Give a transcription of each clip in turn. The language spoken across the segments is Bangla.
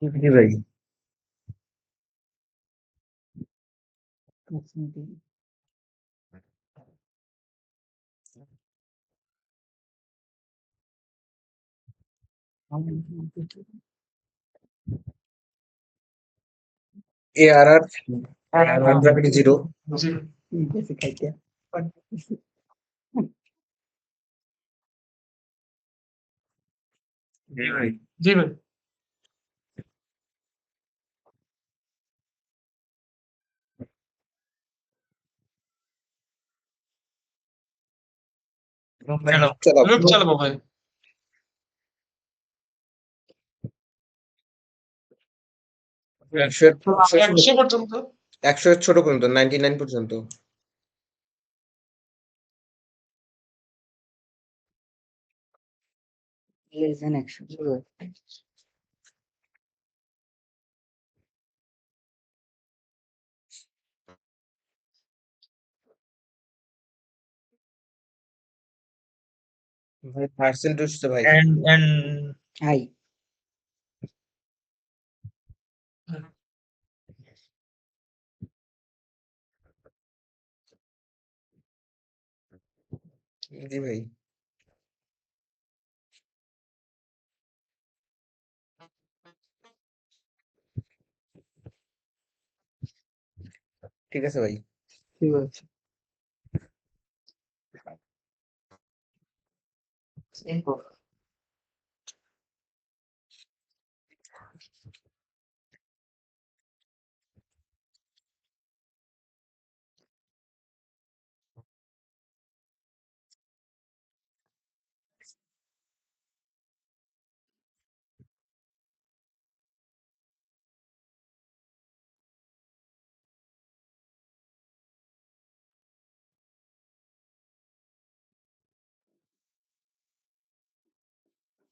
জি ভাই। ARR, gravity zero. জি জি ভাই। জি ভাই। চালাবো। লুপ চালাবো ভাই। 100 100 পর্যন্ত। 100 এর ছোট পর্যন্ত 99 পর্যন্ত। less than 100 ভাই পার্সেন্টেজ তো ভাই। and high জি ভাই। ঠিক আছে ভাই। ঠিক আছে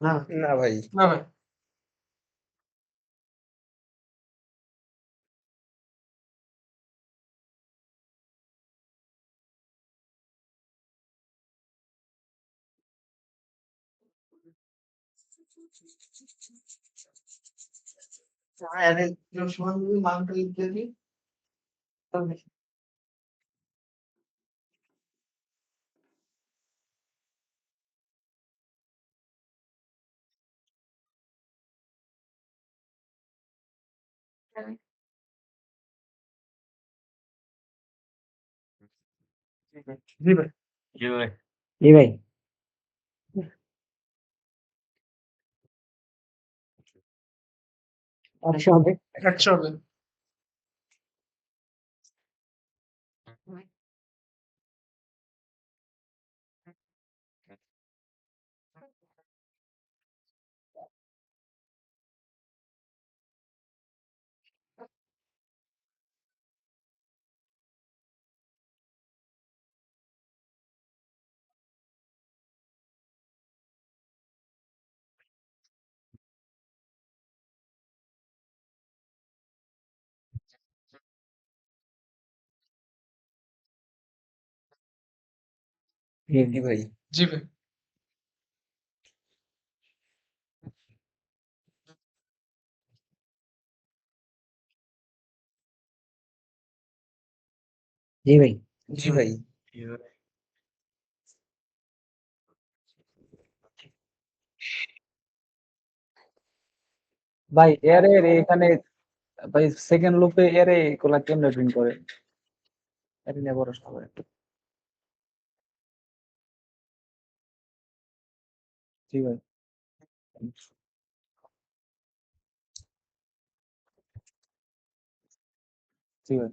না ভাই। না ভাই। জি ভাই। জি ভাই। জি ভাই 100 হবে 100 হবে। জি ভাই। জি ভাই। জি ভাই জি ভাই। ভাই এর এখানে ভাই সেকেন্ড লুপে এর এগুলা কেমনে প্রিন্ট করে? এটা নিয়ে বড় সমস্যা হবে। জি ভাই। জি ভাই।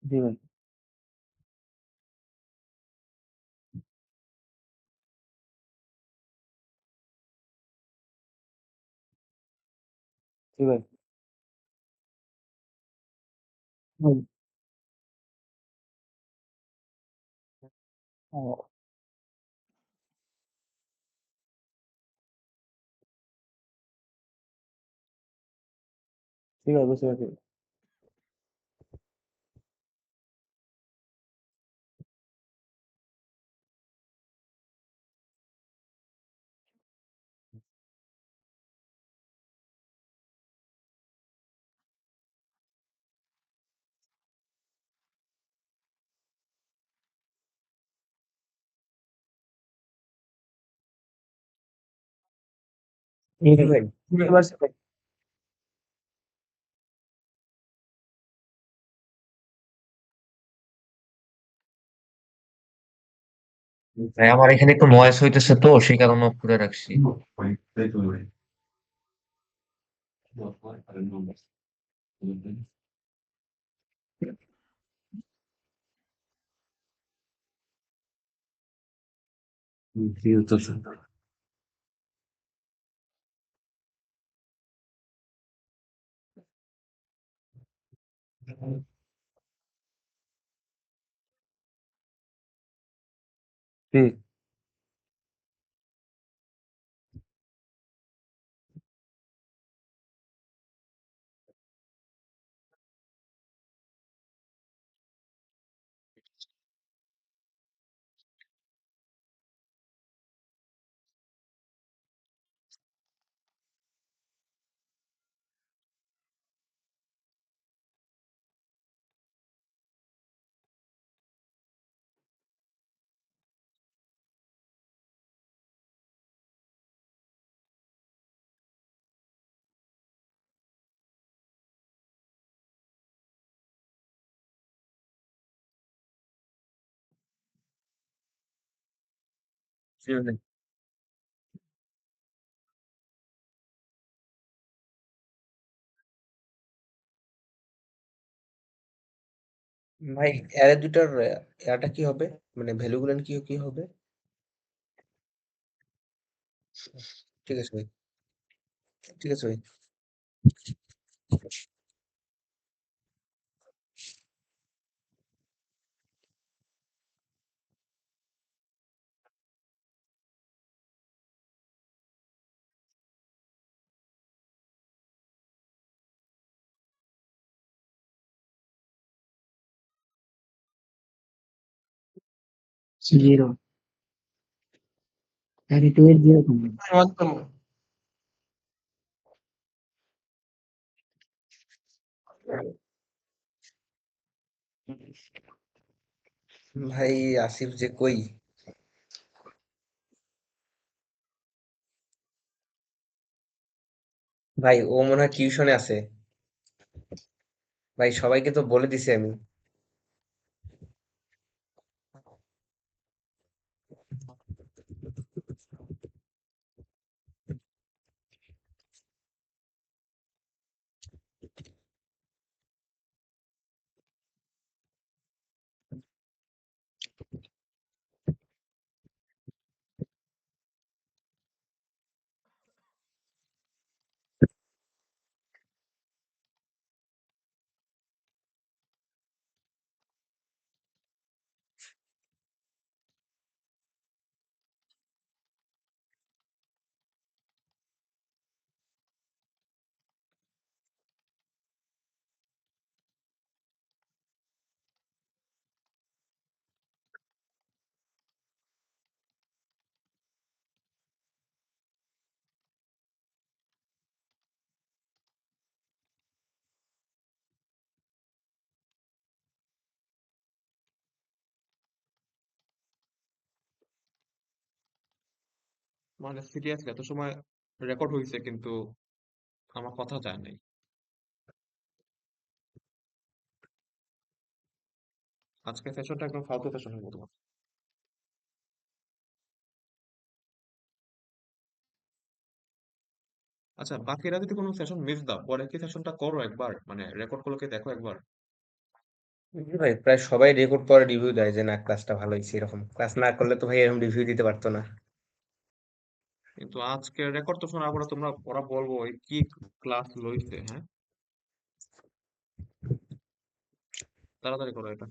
জি ভাই। জি ভাই। হুম। ও ঠিক আছে বুঝতে পারছি। জি ভাই বুঝতে পারছি ভাই। ভাই আমার এখানে একটু নয়েজ হইতেছে তো সেই কারণে অফ করে রাখছি। জি, জি ভাই। ভাই অ্যারে দুটার ইয়াটা কি হবে? মানে ভ্যালু গুলো কি কি হবে? ঠিক আছে ভাই। ঠিক আছে ভাই। 0 32 এর 0 কমন একদম ভাই আসিফ যে কই? ভাই ও মনে হয় টিউশনে আছে। ভাই সবাইকে তো বলে দিছি আমি। মানে সিরিয়াসলি এত সময় রেকর্ড হয়েছে কিন্তু আমার কথা যায় নাই। আজকে সেশনটা একদম ফালতু সেশন হয়ে গেল। আচ্ছা, বাকিরা যদি কোনো সেশন মিস দাও পরে কি সেশনটা করো একবার, মানে রেকর্ড গুলোকে দেখো একবার। জি ভাই প্রায় সবাই রেকর্ড করে রিভিউ দেয় যে না ক্লাসটা ভালো হয়েছে এরকম। ক্লাস না করলে তো ভাই এরকম রিভিউ দিতে পারতো না। কিন্তু আজকে রেকর্ড তো শোনার পরে তোমরা ওরা বলবো ওই কি ক্লাস লইছে, হ্যাঁ। তাড়াতাড়ি করো এটা।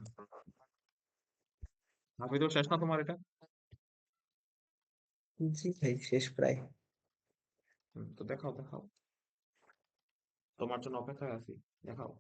হাফিজুর শেষ না তোমার এটা? জি ভাই শেষ প্রায়। তো দেখাও দেখাও, তোমার জন্য অপেক্ষায় আছি, দেখাও।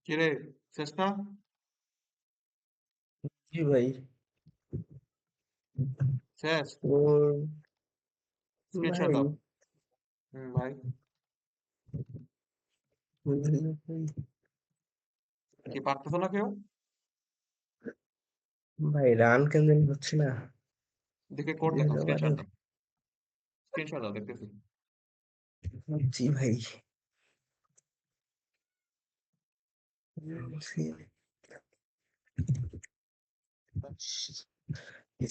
কিরে, শেষ না? জি ভাই। শেষ? ওর স্ক্রিনশট ভাই দাও। ভাই, কি পারতেছো না কেউ? ভাই রান কেন জানি হচ্ছে না। দেখে কোড কি দেখাও, হলো আবার? স্ক্রিনশট দাও। স্ক্রিনশট দাও, দেখতেছি। জি ভাই।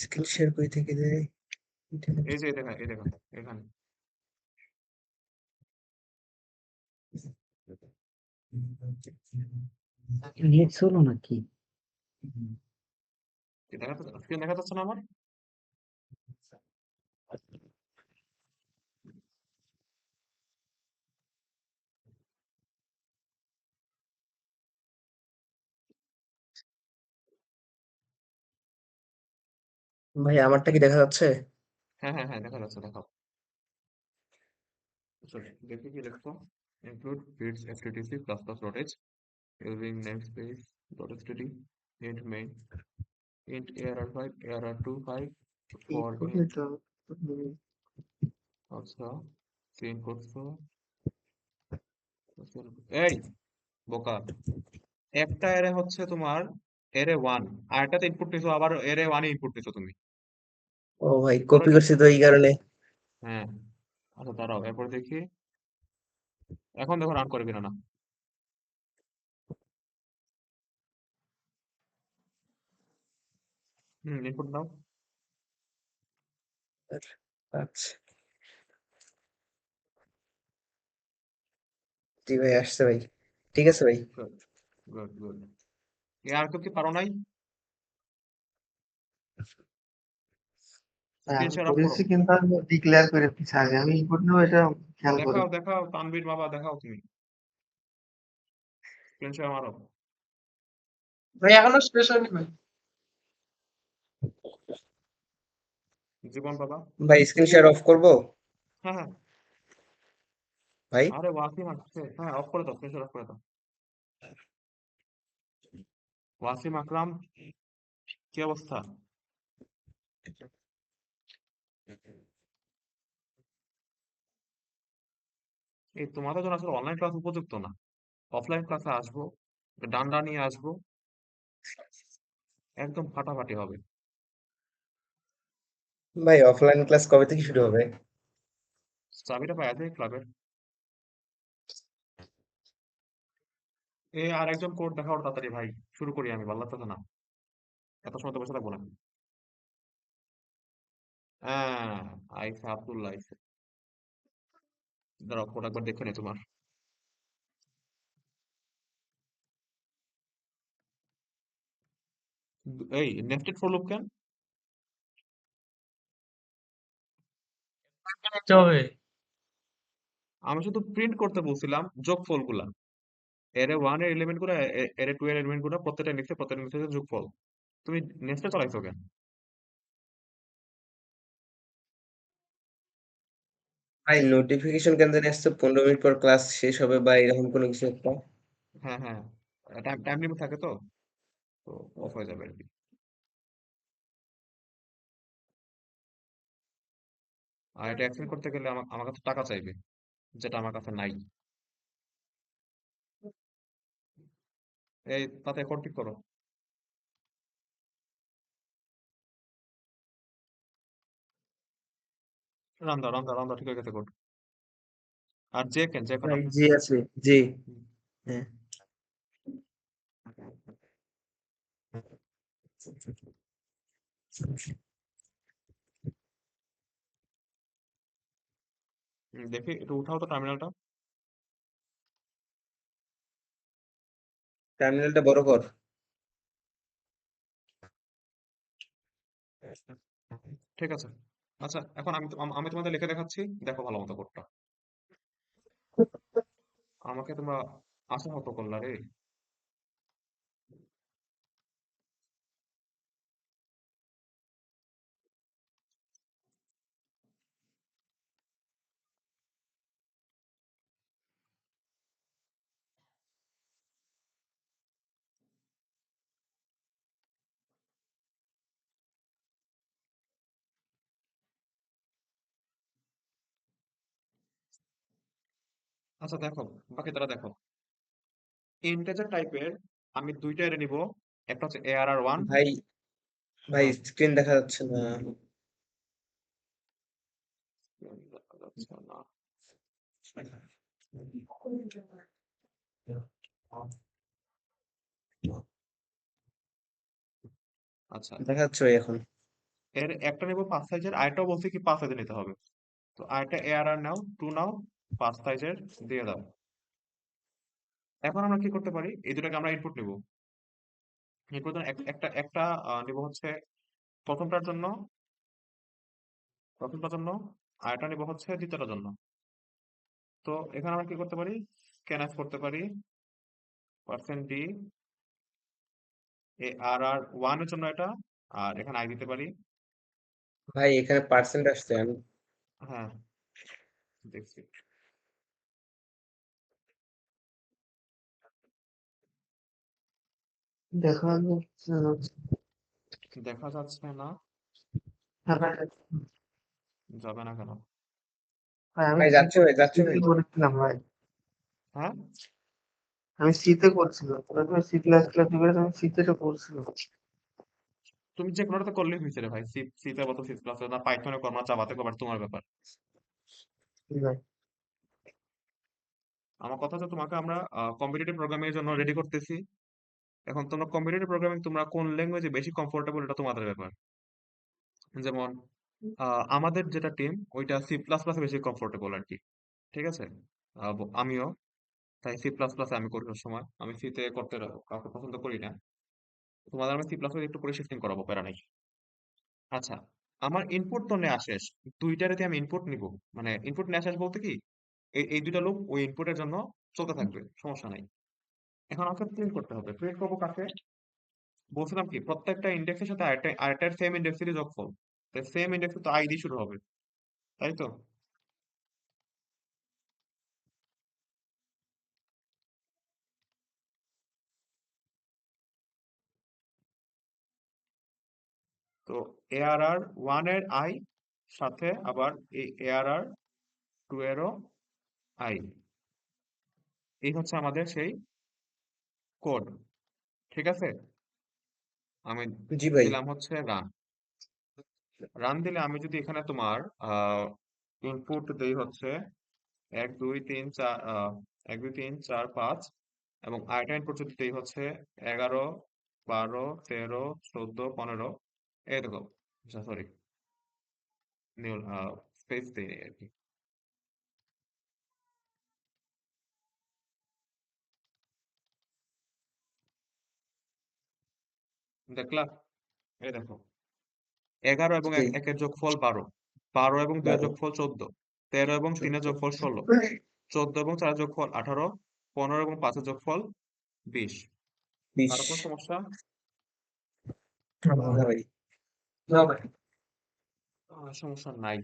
স্ক্রিন শেয়ার কই থেকে দেয়? এই যে দেখা, এই দেখা, এখানে। নেট চলো নাকি? কি দেখা যাচ্ছে? স্ক্রিন দেখা যাচ্ছে না আমার? ভাই আমারটা কি দেখা যাচ্ছে? হ্যাঁ, হ্যাঁ, হ্যাঁ, দেখা যাচ্ছে, দেখাও। Sorry, দেখি কি লিখছো? Include bits FTTC plus plus dot h using namespace dot std int main int arr5 arr25 for int আচ্ছা সিন করছো। এই বোকা, একটা এরে হচ্ছে তোমার এরে ওয়ান, আর একটাতে ইনপুট নিছো, আবার এরে ওয়ানে ইনপুট নিছো তুমি। ও ভাই করো কপি কি? করছি তো এই কারণে। হ্যাঁ, আচ্ছা দাঁড়াও, এরপর দেখি। এখন দেখো রান করে কিনা না। ইনপুট দাও। আচ্ছা জি ভাই আসছে ভাই। ঠিক আছে ভাই। Good, good, good. আর কেউ কি পারো নাই? হ্যাঁ, স্ক্রিন আমি শেয়ার অফ করো। করেছি কিন্তু আমি ডিক্লেয়ার করে দিচ্ছি আগে, আমি ইনপুট নেবো এটা খেয়াল করে। দেখাও, দেখাও তানভীর বাবা, দেখাও তুমি। স্ক্রিন শেয়ার মারো। ভাই এখনো শেষ হয়নি ভাই। জীবন বাবা। ভাই স্ক্রিন শেয়ার অফ করবো হ্যাঁ, হ্যাঁ। ভাই? আরে ওয়াসিম আসছে, হ্যাঁ অফ করে দাও, স্ক্রিন শেয়ার অফ করে দাও। ওয়াসিম আকরাম, কি অবস্থা? এই তোমাদের জন্য আসলে অনলাইন ক্লাস উপযুক্ত না। অফলাইন ক্লাসে আসবো, ডান্ডা নিয়ে আসবো, একদম ফাটাফাটি হবে। ভাই অফলাইন ক্লাস কবে থেকে শুরু হবে? চাবিটা পাই আছে ক্লাবের। আর একজন কোড দেখাও তাড়াতাড়ি ভাই, শুরু করি, আমি ভালো লাগতেছে না, এত সময় তো বসে থাকবো না। হ্যাঁ, আইসা আব্দুল্লাহ আইসে। দাঁড়াও কোড একবার দেখে নে তোমার। এই নেস্টেড ফর লুপ কেন? নিতে হবে। আমি শুধু প্রিন্ট করতে বলছিলাম যোগফল গুলা, এরে ওয়ান এর এলিমেন্ট গুলা, এরে টু এর এলিমেন্ট গুলা, প্রত্যেকটা নিচে যোগফল। তুমি নেক্সটে চালাইছো কেন? ভাই নোটিফিকেশন কেন জানি আসছে 15 মিনিট পর ক্লাস শেষ হবে বা এরকম কোনো কিছু একটা। হ্যাঁ, হ্যাঁ, টাইম টাইম লিমিট থাকে তো, তো অফ হয়ে যাবে আর কি। আর এটা অ্যাকসেপ্ট করতে গেলে আমার আমার কাছে টাকা চাইবে, যেটা আমার কাছে নাই। এই তাতে কোড ঠিক করো। রান দাও, ঠিক হয়ে গেছে কোড। আর যে কেন? ভাই জি আছে জি। হ্যাঁ দেখি একটু উঠাও তো টার্মিনালটা। টার্মিনালটা বড় কর। ঠিক আছে। আচ্ছা এখন আমি তোমাদের লিখে দেখাচ্ছি, দেখো ভালো মতো কোডটা। আমাকে তোমরা আশা মতো করলা রে। আচ্ছা দেখো, বাকি তারা দেখো, ইন্টিজার টাইপের আমি দুইটা এরে নিব। একটা হচ্ছে ARR1। ভাই ভাই হ্যাঁ, স্ক্রিন দেখা যাচ্ছে না। দেখা যাচ্ছে না। আচ্ছা, দেখা যাচ্ছে ভাই এখন। এর একটা নেব 5 সাইজের, আরেকটাও বলছি কি 5 সাইজের নিতে হবে। তো আরেকটা ARR নাও, 2 নাও, 5 সাইজের দিয়ে দাও। এখন আমরা কি করতে পারি, এই দুটাকে আমরা ইনপুট নিব। ইনপুট একটা একটা নিব হচ্ছে প্রথমটার জন্য, আরেকটা নিব হচ্ছে দ্বিতীয়টার জন্য। তো এখানে আমরা কি করতে পারি, স্ক্যানফ করতে পারি %d ARR1 এর জন্য এটা, আর এখানে আই দিতে পারি। ভাই এখানে পার্সেন্ট আসছে আমি। হ্যাঁ, দেখছি। দেখা যাচ্ছে না। দেখা যাচ্ছে না, হ্যাঁ ভাই, যাবে না কেন? ভাই আমি ভাই যাচ্ছে ভাই, যাচ্ছে সিতে ভাই। করেছিলাম ভাই। হ্যাঁ, আমি সিতে করছিলাম, তুমি সি প্লাস প্লাস দিবে, আমি সিতে তো করছিলাম। তুমি যে কোনোটাতে করলেই হয়েছে রে ভাই। সিতে বলো, সি প্লাস না, পাইথনে করো না, জাভাতে করো, তোমার ব্যাপার। জি ভাই। আমার কথা হচ্ছে তোমাকে আমরা কম্পিটিটিভ প্রোগ্রামিং এর জন্য রেডি করতেছি। এখন তোমরা কম্পিটিটিভ প্রোগ্রামিং তোমরা কোন ল্যাঙ্গুয়েজে বেশি কমফোর্টেবল, এটা তোমাদের ব্যাপার। যেমন আমাদের যেটা টিম, ওইটা সি প্লাস প্লাসে বেশি কমফোর্টেবল আর কি। ঠিক আছে, আমিও তাই সি প্লাস প্লাসে আমি করি সময়, আমি সিতে করতে কাউকে পছন্দ করি না। তোমাদের আমি সি প্লাস একটু করে শিফটিং করাবো, প্যারা নাই। আচ্ছা, আমার ইনপুট তো নেওয়া শেষ। দুইটারে আমি ইনপুট নিব, মানে ইনপুট নেওয়া শেষ বলতে কি, এই দুইটা লুপ ওই ইনপুটের জন্য চলতে থাকবে, সমস্যা নাই। এখন আমাকে প্রিন্ট করতে হবে। প্রিন্ট করবো কাকে? বলছিলাম কি, প্রত্যেকটা ইন্ডেক্সের সাথে আরেকটা সেম ইন্ডেক্সেরই যোগফল। তাই সেম ইন্ডেক্সে তো আই দিয়ে শুরু হবে, তাই তো? তো ARR1 এর আই সাথে আবার এই ARR2 এরও আই, এই হচ্ছে আমাদের সেই কোড। ঠিক আছে, আমি জি ভাই। দিলাম হচ্ছে রান। রান দিলে আমি যদি এখানে তোমার ইনপুট দেই হচ্ছে 1 2 3 4, 1 2 3 4 5, এবং আরেকটা ইনপুট যদি দেই হচ্ছে 11 12 13 14 15, এই দেখো, সরি, নিউ স্পেস দেই আর কি। দেখলা, এই দেখো, 11 এবং জি, 1 এর যোগফল 12, 12 এবং 2 এর 12, যোগফল 14, 13 এবং 3 এর 14, যোগফল 16, 14 এবং 4 এর যোগফল 18, 15 এবং 5 এর যোগফল 20। 20। কারো কোনো সমস্যা? না ভাই। সমস্যা নাই।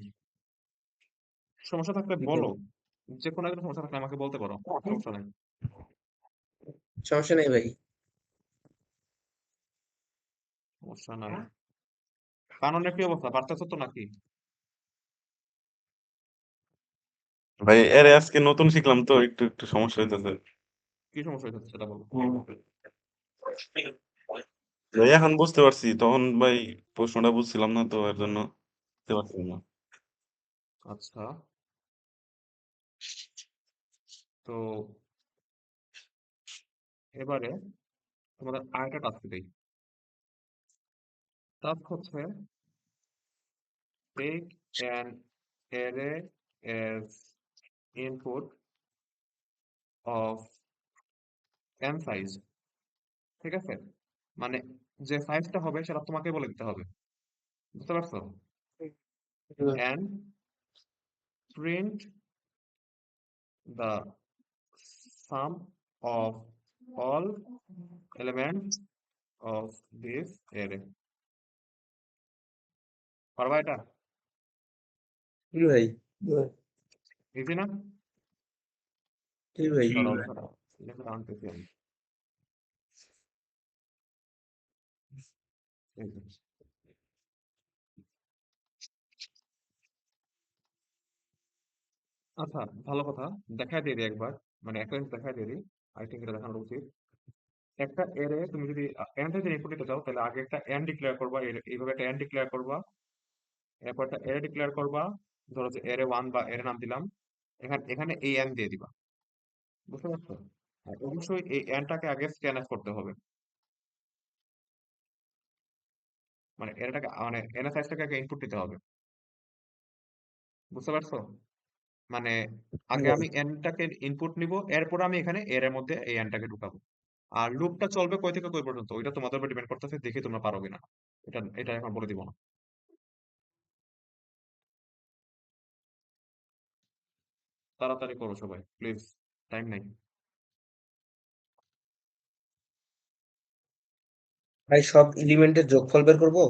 সমস্যা থাকলে জি ভাই। বলো, যে কোনো একটা সমস্যা থাকলে আমাকে বলতে পারো, সমস্যা নাই। সমস্যা নেই ভাই। সমস্যা নাই। কাননের কি অবস্থা, পারতেছো তো নাকি? ভাই এর আজকে নতুন শিখলাম তো একটু একটু সমস্যা হইতেছে। কি সমস্যা হয়েছে সেটা বলো। ভাই এখন বুঝতে পারছি, তখন ভাই প্রশ্নটা বুঝছিলাম না তো এর জন্য বুঝতে পারছিলাম না। আচ্ছা, তো এবারে তোমাদের আরেকটা টাস্ক দেই। টাস্ক হচ্ছে take an array as input of n size। ঠিক আছে, মানে যে সাইজটা হবে সেটা তোমাকে বলে দিতে হবে, বুঝতে পারছো? and print the sum of all elements of this array। পারবা এটা? জি ভাই। ইজি না? জি ভাই। দাঁড়াও দাঁড়াও, লিখে আনতেছি আমি। এই যে, আচ্ছা, ভালো কথা। দেখায় দিয়ে দিই একবার, মানে একটা জিনিস দেখায় দিয়ে দিই। আই থিঙ্ক এটা দেখানো উচিত। একটা এরে তুমি যদি এন্ড যদি ইনপুট দিতে চাও, তাহলে আগে একটা এন্ড ডিক্লেয়ার করবা, এইভাবে একটা এন্ড ডিক্লেয়ার করবা, এরপর একটা এরে ডিক্লেয়ার করবা, ধরো যে এরে ওয়ান বা এরে নাম দিলাম, এখানে এখানে এই এন্ড দিয়ে দিবা, বুঝতে পারছো? আর অবশ্যই এই এন্ডটাকে আগে স্ক্যানফ করতে হবে, মানে এটাকে মানে এনএফআইসটাকে আগে ইনপুট দিতে হবে, বুঝতে পারছো? মানে জি আগে ভাই। আমি এনটাকে ইনপুট নিব, এরপর আমি এখানে এর এর মধ্যে এই এনটাকে ঢুকাবো। আর লুপটা চলবে কই থেকে কই পর্যন্ত, ওইটা তোমাদের উপর ডিপেন্ড করতেছে, দেখি তোমরা পারো কিনা। এটা এটা এখন বলে দিব না। তাড়াতাড়ি করো সবাই প্লিজ, টাইম নাই। ভাই সব এলিমেন্টের যোগফল বের করবো?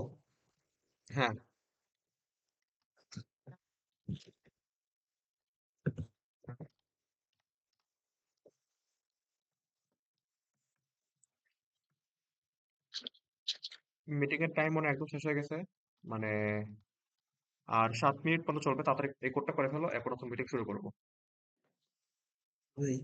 হ্যাঁ, মিটিং এর টাইম মনে হয় একদম শেষ হয়ে গেছে, মানে আর 7 মিনিট পর্যন্ত চলবে, তাড়াতাড়ি এই কোডটা করে ফেলো, এরপর নতুন মিটিং শুরু করবো। ভাই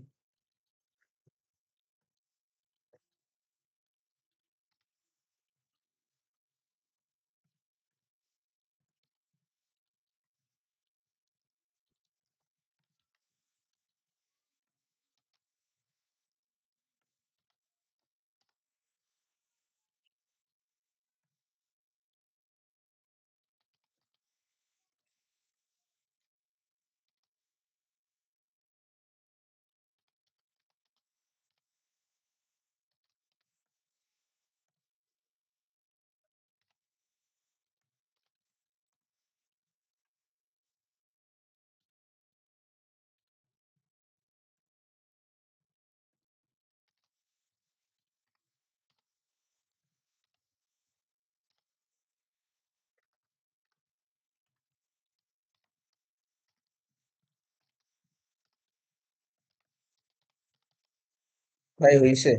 ভাই হইছে।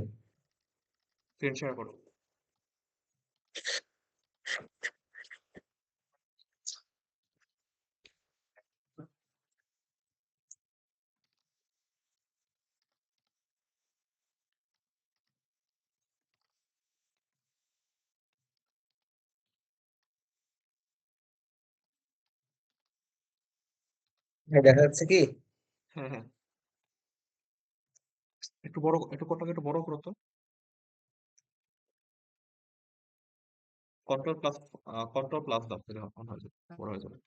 স্ক্রিন শেয়ার করো। ভাই দেখা যাচ্ছে কি? হ্যাঁ হ্যাঁ, একটু বড়, একটু কোডটাকে একটু বড় করো তো। কন্ট্রোল প্লাস দাও, তাহলে অন হয়ে যাবে, বড় হয়ে যাবে।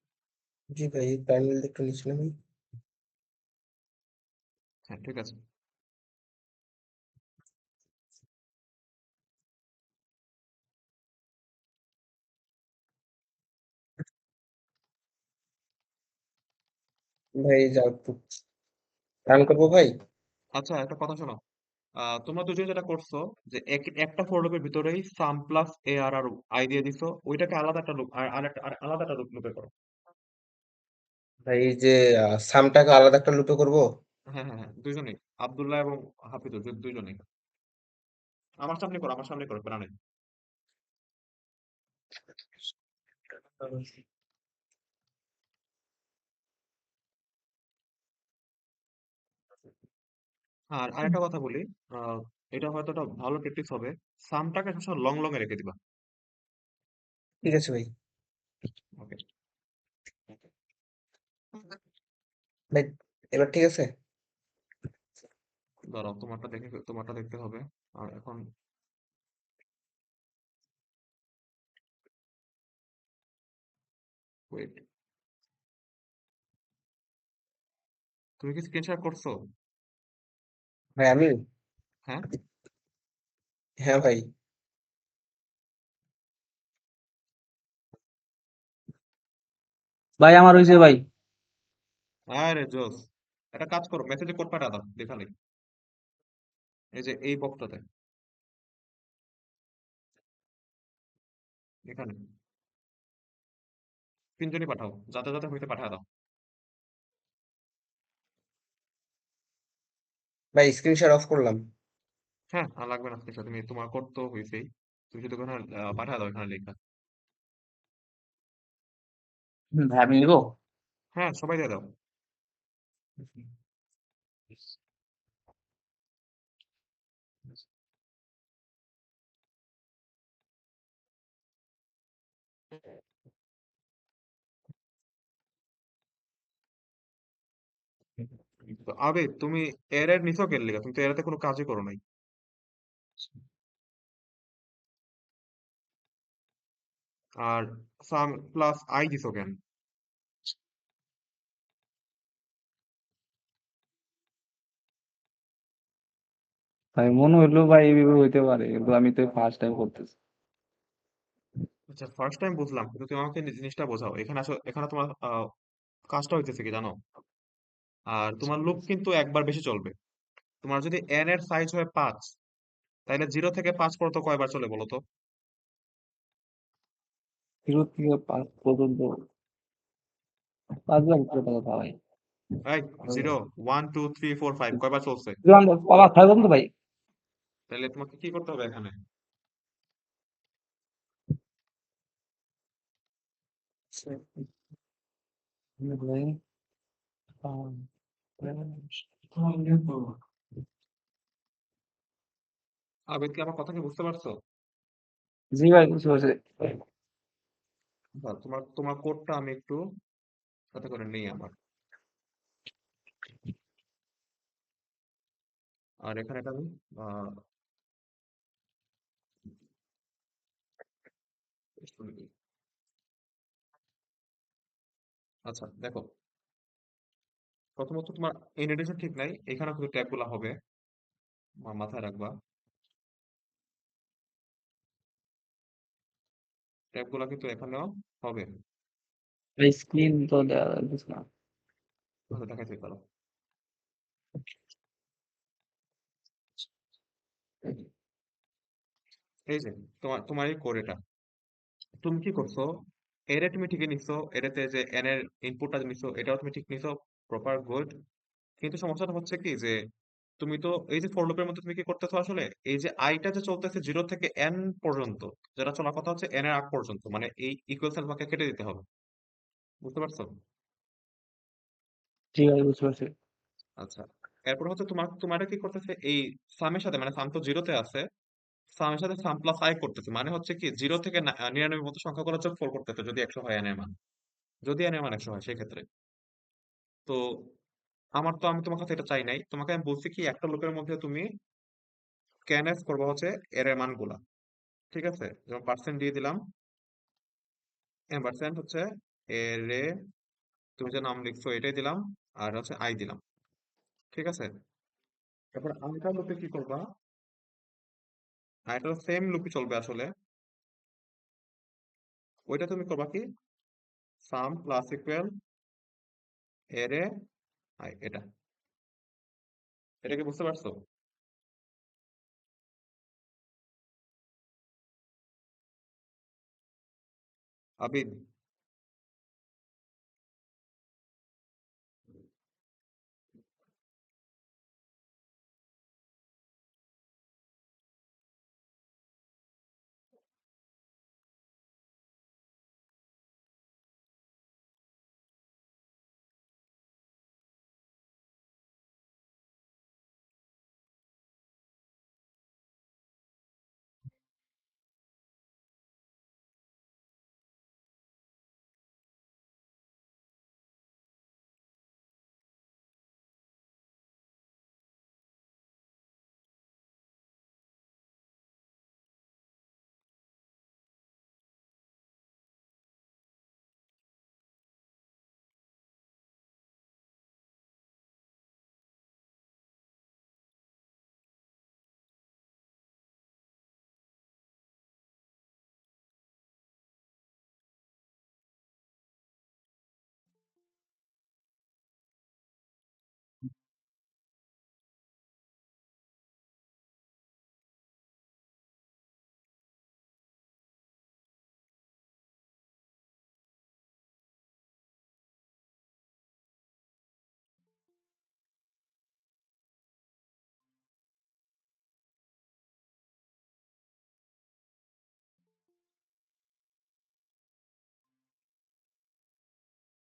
জি ভাই, প্যানেল একটু নিচে নামি। হ্যাঁ ঠিক আছে। ভাই যাও একটু রান করবো ভাই। আচ্ছা, একটা কথা শোনো, তোমরা দুজন যেটা করছো, যে একটা ফর লুপের ভিতরেই সাম plus A R R I দিয়ে দিছো, ওইটাকে আলাদা একটা লুপ আর আর আলাদা একটা লুপে করো। ভাই এই যে সামটাকে আলাদা একটা লুপে করবো। হ্যাঁ হ্যাঁ হ্যাঁ, দুইজনেই, আব্দুল্লাহ এবং হাফিজুর, দুইজনেই। আমার সামনে করো, আমার সামনে করো, প্যারা নেই। আর আরেকটা কথা বলি, আহ, এটা হয়তো একটা ভালো প্র্যাকটিস হবে, সামটাকে সবসময় লং লং এ রেখে দিবা। ঠিক আছে ভাই। ওকে, ভাই এবার ঠিক আছে। দাঁড়াও, তোমারটা দেখতে হবে। আর এখন ওয়েট, তুমি কি স্ক্রিন শেয়ার করছো? ভাই আমি, হ্যাঁ, হ্যাঁ ভাই। ভাই আমার হইছে ভাই। আরে জোস, একটা কাজ করো, মেসেজে কোড পাঠা দাও, দেখা নেই, এই যে এই বক্সটাতে, এখানে তিনজনই পাঠাও, যাতে যাতে হইতে পাঠা দাও। ভাই স্ক্রিন শেয়ার অফ করলাম। হ্যাঁ, আর লাগবে না স্পেশাল, তুমি তোমার কোড তো হয়েছেই, তুমি শুধু ওখানে পাঠা দাও, এখানে লেখা। ভাই আমি নিবো। হ্যাঁ, সবাই দিয়ে দাও। তো আবে তুমি এর নিছো কেন লিগা? তুমি তো এরাতে কোনো কাজই করো নাই। আর সাম প্লাস আই দিছো কেন? ভাই মনে হইলো ভাই এইভাবে হইতে পারে, কিন্তু আমি তো ফার্স্ট টাইম করতেছি। আচ্ছা ফার্স্ট টাইম বুঝলাম, কিন্তু তুমি আমাকে জিনিসটা বোঝাও। এখানে আসো, এখানে তোমার কাজটা হইতেছে কি জানো? আর তোমার লুপ কিন্তু একবার বেশি চলবে। তোমার যদি n এর সাইজ হয় 5, তাহলে 0 থেকে 5 পর্যন্ত কয়বার চলে বলো তো? 0 থেকে 5 পর্যন্ত 5 বার করে টাকা ভাই। এই 0 1 2 3 4 5 কয়বার চলছে? বাবা খাই বন্ধু ভাই। তাহলে তোমাকে কি করতে হবে এখানে? ভাই, আবেদ কি আমার কথা কি বুঝতে পারছো? জি ভাই বুঝতে পারছি। তোমার তোমার কোডটা আমি একটু সাথে করে নেই আমার। আর এখানে এটা আমি আহ, paste করে দিই। আচ্ছা দেখো, প্রথমত তোমার ইনডেন্টেশন ঠিক নাই, এখানে কিন্তু ট্যাগ গুলা হবে, মাথায় রাখবা। ট্যাগ গুলা কিন্তু এখানেও হবে। ভাই স্ক্রিন তো দেওয়া যাচ্ছে না। আচ্ছা দেখাইতে পারো। এই যে তোমার তোমার এই কোড, এটা তুমি কি করছো? এরে তুমি ঠিকই নিছো, এটাতে যে এন এর ইনপুটটা নিছো এটাও তুমি ঠিক নিছো, প্রপার গুড। কিন্তু সমস্যাটা হচ্ছে কি যে তুমি তো এই যে ফর লুপের মধ্যে তুমি কি করতেছো আসলে, এই যে আইটা যে চলতেছে 0 থেকে n পর্যন্ত, যেটা চলার কথা হচ্ছে n এর আগ পর্যন্ত, মানে এই ইকুয়াল সাইন তোমাকে কেটে দিতে হবে। বুঝতে পারছো? জি ভাই বুঝতে পারছি। আচ্ছা, এরপর হচ্ছে তোমার তোমার কি করতেছে এই সামের সাথে, মানে সাম তো 0-তে আছে, সামের সাথে সাম প্লাস আই করতেছে, মানে হচ্ছে কি 0 থেকে 99 মতো সংখ্যাগুলো যোগফল করতেছে যদি 100 হয় n এর মান, যদি n এর মান 100 হয় সেই ক্ষেত্রে। তো আমি তোমার কাছে এটা চাই নাই, তোমাকে আমি বলছি কি একটা লুপের মধ্যে তুমি স্ক্যানএফ করবো হচ্ছে এর এর মানগুলা। ঠিক আছে, যেমন পার্সেন্ট দিয়ে দিলাম, পার্সেন্ট হচ্ছে এর এ, তুমি যে নাম লিখছো এটাই দিলাম, আর হচ্ছে আই দিলাম। ঠিক আছে, তারপর আইটা লুপে কি করবা? আইটা সেম লুপই চলবে আসলে। ওইটা তুমি করবা কি, সাম প্লাস ইকুয়াল এর এ আই, এটা এটা কি বুঝতে পারছো? আবিদ,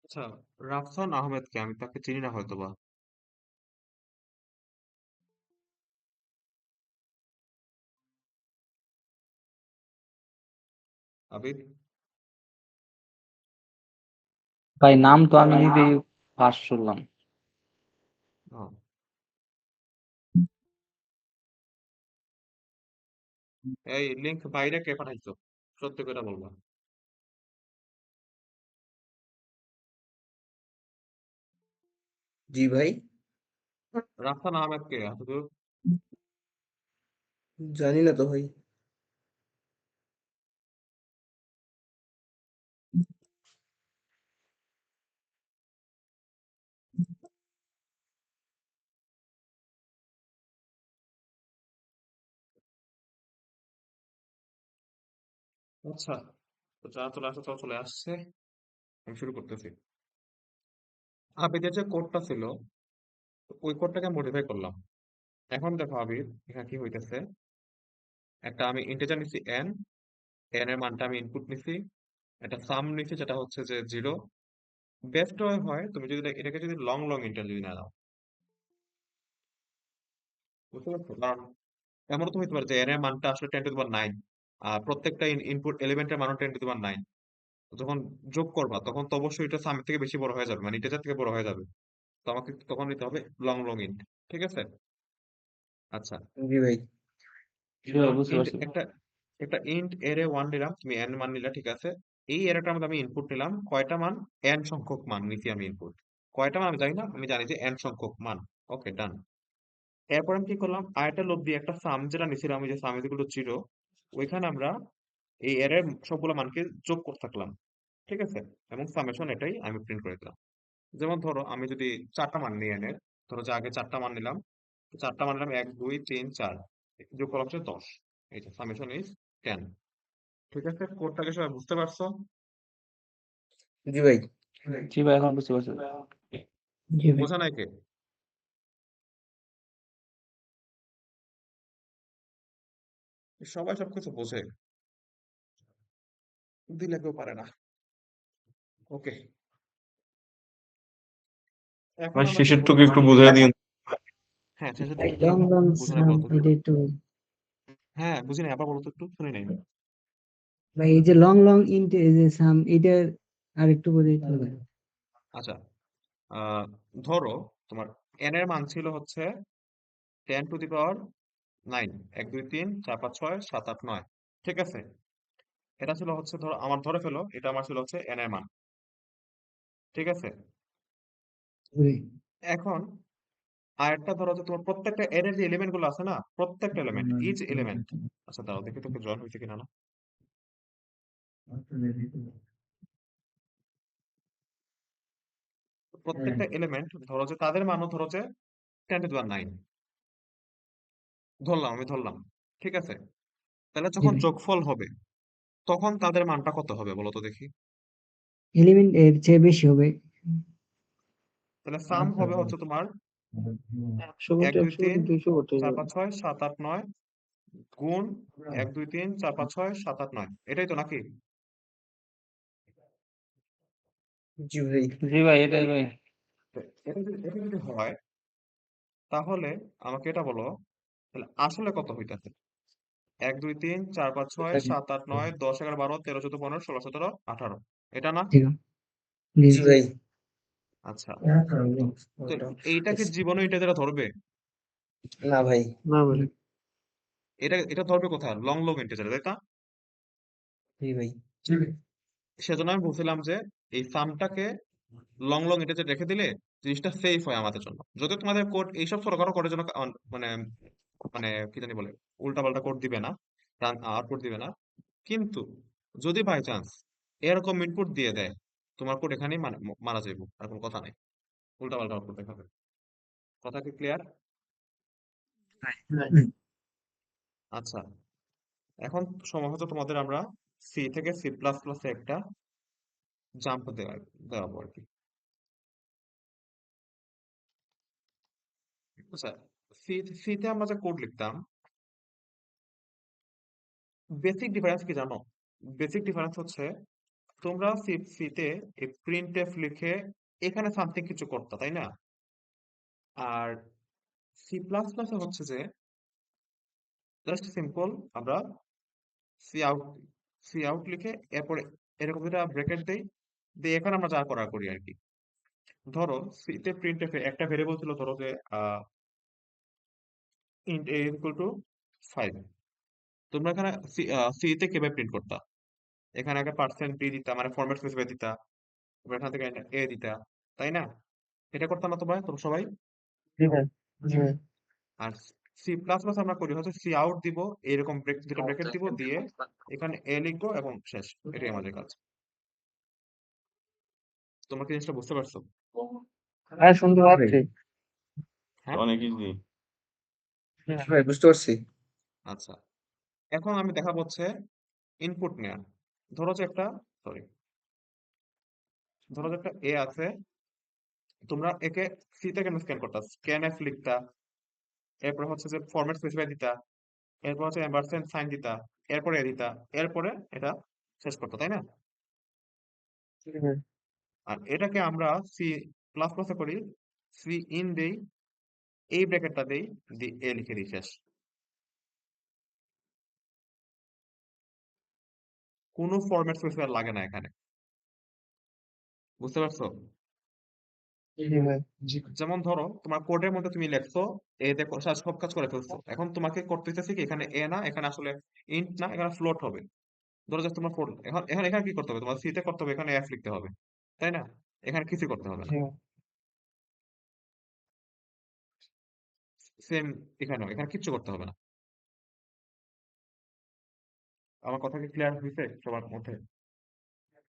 আচ্ছা রাফসান আহমেদকে আমি তাকে চিনি না হয়তোবা। আবির? ভাই নাম তো আমি নিজেই ফার্স্ট শুনলাম। হ্যাঁ। এই লিঙ্ক বাইরে কে পাঠাইছো? সত্যি করে বলবা। জি ভাই, রাফসান আহমেদ কে এতদূর? জানি না তো ভাই। আচ্ছা, তো যারা চলে আসছে তারা চলে আসছে, আমি শুরু করতেছি। আবিদের যে কোডটা ছিল ওই কোডটাকে মডিফাই করলাম। এখন দেখো আবির, এখানে কি হইতেছে, একটা আমি ইন্টিজার নিছি n, n এর মানটা আমি ইনপুট নিছি, একটা সাম নিছি যেটা হচ্ছে যে 0। বেস্ট হয় তুমি যদি এটাকে যদি লং লং ইন্টার যদি না দাও, বুঝতে পারছো? কারণ এমনও তো হইতে পারে যে n এর মানটা আসলে 10⁹ আর প্রত্যেকটা ইনপুট এলিমেন্টের মানও 10⁹। যখন যোগ করবা তখন তো অবশ্যই এটা সামের থেকে বেশি বড় হয়ে যাবে, মানে ইন্টিজার থেকে বড় হয়ে যাবে। তো আমাকে তখন নিতে হবে লং লং ইন্ট। ঠিক আছে? আচ্ছা, জি ভাই। জি ভাই, ধরো বুঝতে ইন্ট পারছি। একটা একটা ইন্ট এরে 1 নিলাম, তুমি n মান নিলা, ঠিক আছে? এই এরেটার মধ্যে আমি ইনপুট নিলাম কয়টা মান, n সংখ্যক মান নিছি আমি ইনপুট। কয়টা মান আমি জানি না, আমি জানি যে n সংখ্যক মান। ওকে, ডান। এরপর আমি কি করলাম, আরেকটা লোভ দিয়ে একটা সাম যেটা নিছিলাম, আমি যে সাম ইকুয়াল টু 0, ওইখানে আমরা এই এরের সবগুলো মানকে যোগ করতে থাকলাম। ঠিক আছে? এবং সামেশন এটাই আমি প্রিন্ট করে দিলাম। যেমন ধরো আমি যদি 4টা মান নিই n এর, ধরো যে আগে 4টা মান নিলাম, 4টা মান নিলাম 1 2 3 4, যোগ করলাম হচ্ছে 10। এই যে সামেশন ইজ 10। ঠিক আছে, কোডটাকে সবাই বুঝতে পারছো? জি ভাই। জি ভাই, এখন বুঝতে পারছি। জি ভাই। বোঝা নাই কে? সবাই সবকিছু বোঝে, দিলে কেউ পারে না। ওকে, এখন ভাই আমরা কি শেষের করবো টুকু একটু দেখি। বুঝাই দিন। হ্যাঁ, শেষের ভাই দিকে কি লং লং বুঝে নাই সাম বলতো একটু? এটা একটু, হ্যাঁ, বুঝি নাই, আবার বলতো একটু, শুনি নাই। ভাই এই যে লং লং ইন্ট এই যে সাম এটা আর একটু বলে দিতে হবে। আচ্ছা, আহ ধরো তোমার n এর মান ছিল হচ্ছে 10⁹ 9, 1 2 3 4 5 6 7 8 9। ঠিক আছে? এটা ছিল হচ্ছে, ধরো আমার ধরে ফেলো, এটা আমার ছিল হচ্ছে n এর মান। ঠিক আছে? জি এখন আরেকটা ধরো যে তোমার প্রত্যেকটা n এর যে এলিমেন্ট গুলো আছে না, প্রত্যেকটা এলিমেন্ট, ইচ এলিমেন্ট। আচ্ছা দাঁড়াও দেখি তোকে জয়েন হয়েছে কিনা না। প্রত্যেকটা এলিমেন্ট ধরো যে তাদের মানও ধরো যে 10⁹ ধরলাম, আমি ধরলাম। ঠিক আছে? তাহলে যখন ভাই, যোগফল হবে তখন তাদের মানটা কত হবে বলো তো দেখি। এলিমেন্ট এর চেয়ে বেশি হবে। তাহলে সাম হবে হচ্ছে তোমার 100 1 কোটি 2 100 কোটি 3 200 কোটি 4 5 6 7 8 9 গুণ 1 2 3 4 5 6 7 8 9, এটাই তো নাকি? জি ভাই। জি ভাই, এটাই ভাই। তো এটা যদি হয় তাহলে আমাকে এটা বলো, তাহলে আসলে কত হইতাছে? 1 2 3 4 5 6 7 8 9 10 11 12 13 14 15 16 17 18, এটা না? ঠিক আছে। জি জি ভাই। আচ্ছা, তো এইটাকে জীবনে এটা যারা ধরবে, না ভাই। না ভাই। এটা এটা ধরবে কোথায়? লং লং ইন্টিজারে, তাই না? জি ভাই। সেজন্য আমি বলছিলাম যে এই সামটাকে লং লং ইন্টিজার রেখে দিলে জিনিসটা সেফ হয় আমাদের জন্য। যদি তোমাদের কোড এইসব ছোটখাটো কোডের জন্য মানে মানে কি জানি বলে, উল্টা পাল্টা কোড দিবে না, আউটপুট দিবে না। কিন্তু যদি বাই চান্স এরকম ইনপুট দিয়ে দেয়, তোমার কোড এখানেই মারা যাইব, আর কোনো কথা নেই, উল্টা পাল্টা আউটপুট দেখাবে। কথা কি ক্লিয়ার? আচ্ছা, এখন সময় হচ্ছে তোমাদের আমরা সি থেকে সি প্লাস প্লাসে একটা জাম্প দেওয়াবো আর কি। আচ্ছা, সিতে আমরা যে কোড লিখতাম, বেসিক ডিফারেন্স কি জানো? বেসিক ডিফারেন্স হচ্ছে তোমরা সিতে এই প্রিন্টএফ লিখে এখানে সামথিং কিছু করতে, তাই না? আর সি প্লাস প্লাসে হচ্ছে যে জাস্ট সিম্পল আমরা সি আউট, সি আউট লিখে এরপরে এরকম একটা ব্র্যাকেট দেই, দিয়ে এখানে আমরা যা করার করি আর কি। ধরো সিতে প্রিন্ট একটা ভেরিয়েবল ছিল, ধরো যে int a equal to 5। তোমরা এখানে সি তে কিভাবে প্রিন্ট করতা? এখানে আগে পার্সেন্ট ডি দিতা, মানে ফরম্যাট স্পেসিফাই দিতা, এবার এখান থেকে এ দিতা, তাই না? এটা করতাম না তোমরা সবাই? জি ভাই। জি ভাই। আর সি প্লাস প্লাস আমরা করি হচ্ছে সি আউট দিব, এরকম দুটো ব্র্যাকেট দিব, দিয়ে এখানে এ লিখবো এবং শেষ। এটাই আমাদের কাজ। তোমরা কি জিনিসটা বুঝতে পারছো? হ্যাঁ, শুনতে ভাই পাচ্ছি। হ্যাঁ, অনেক ইজি। ভাই বুঝতে পারছি। আচ্ছা। এখন আমি দেখাবো হচ্ছে ইনপুট নেয়া। ধরো যে একটা সরি ধরো যে একটা এ আছে, তোমরা একে সি থেকে স্ক্যান করতা, স্ক্যান এফ লিখতা, এরপর হচ্ছে যে ফরম্যাট স্পেসিফাই দিতা, এরপর হচ্ছে এম্পারসেন্ট সাইন দিতা, এরপরে এ দিতা, এরপরে এটা শেষ করতো, তাই না? জি ভাই। আর এটাকে আমরা সি প্লাস প্লাসে করি, সি ইন দেই, এই ব্র্যাকেটটা দেই, দিয়ে এ লিখে দিই, শেষ। কোনো ফরম্যাট স্পেসিফায়ার লাগে না এখানে। বুঝতে পারছো? জি ভাই। যেমন ধরো তোমার কোডের মধ্যে তুমি লেখছো এ দেখো সব কাজ করে ফেলছো, এখন তোমাকে করতে হচ্ছে কি এখানে এ না, এখানে আসলে ইন্ট না, এখানে ফ্লোট হবে। ধরো যে তোমার এখন এখানে এখানে কি করতে হবে? তোমার সি তে করতে হবে, এখানে এফ লিখতে হবে, তাই না? এখানে কিছু করতে হবে না। জি ভাই। সেম এখানেও, এখানে কিচ্ছু করতে হবে না। আমার কথা কি ক্লিয়ার হয়েছে সবার মধ্যে?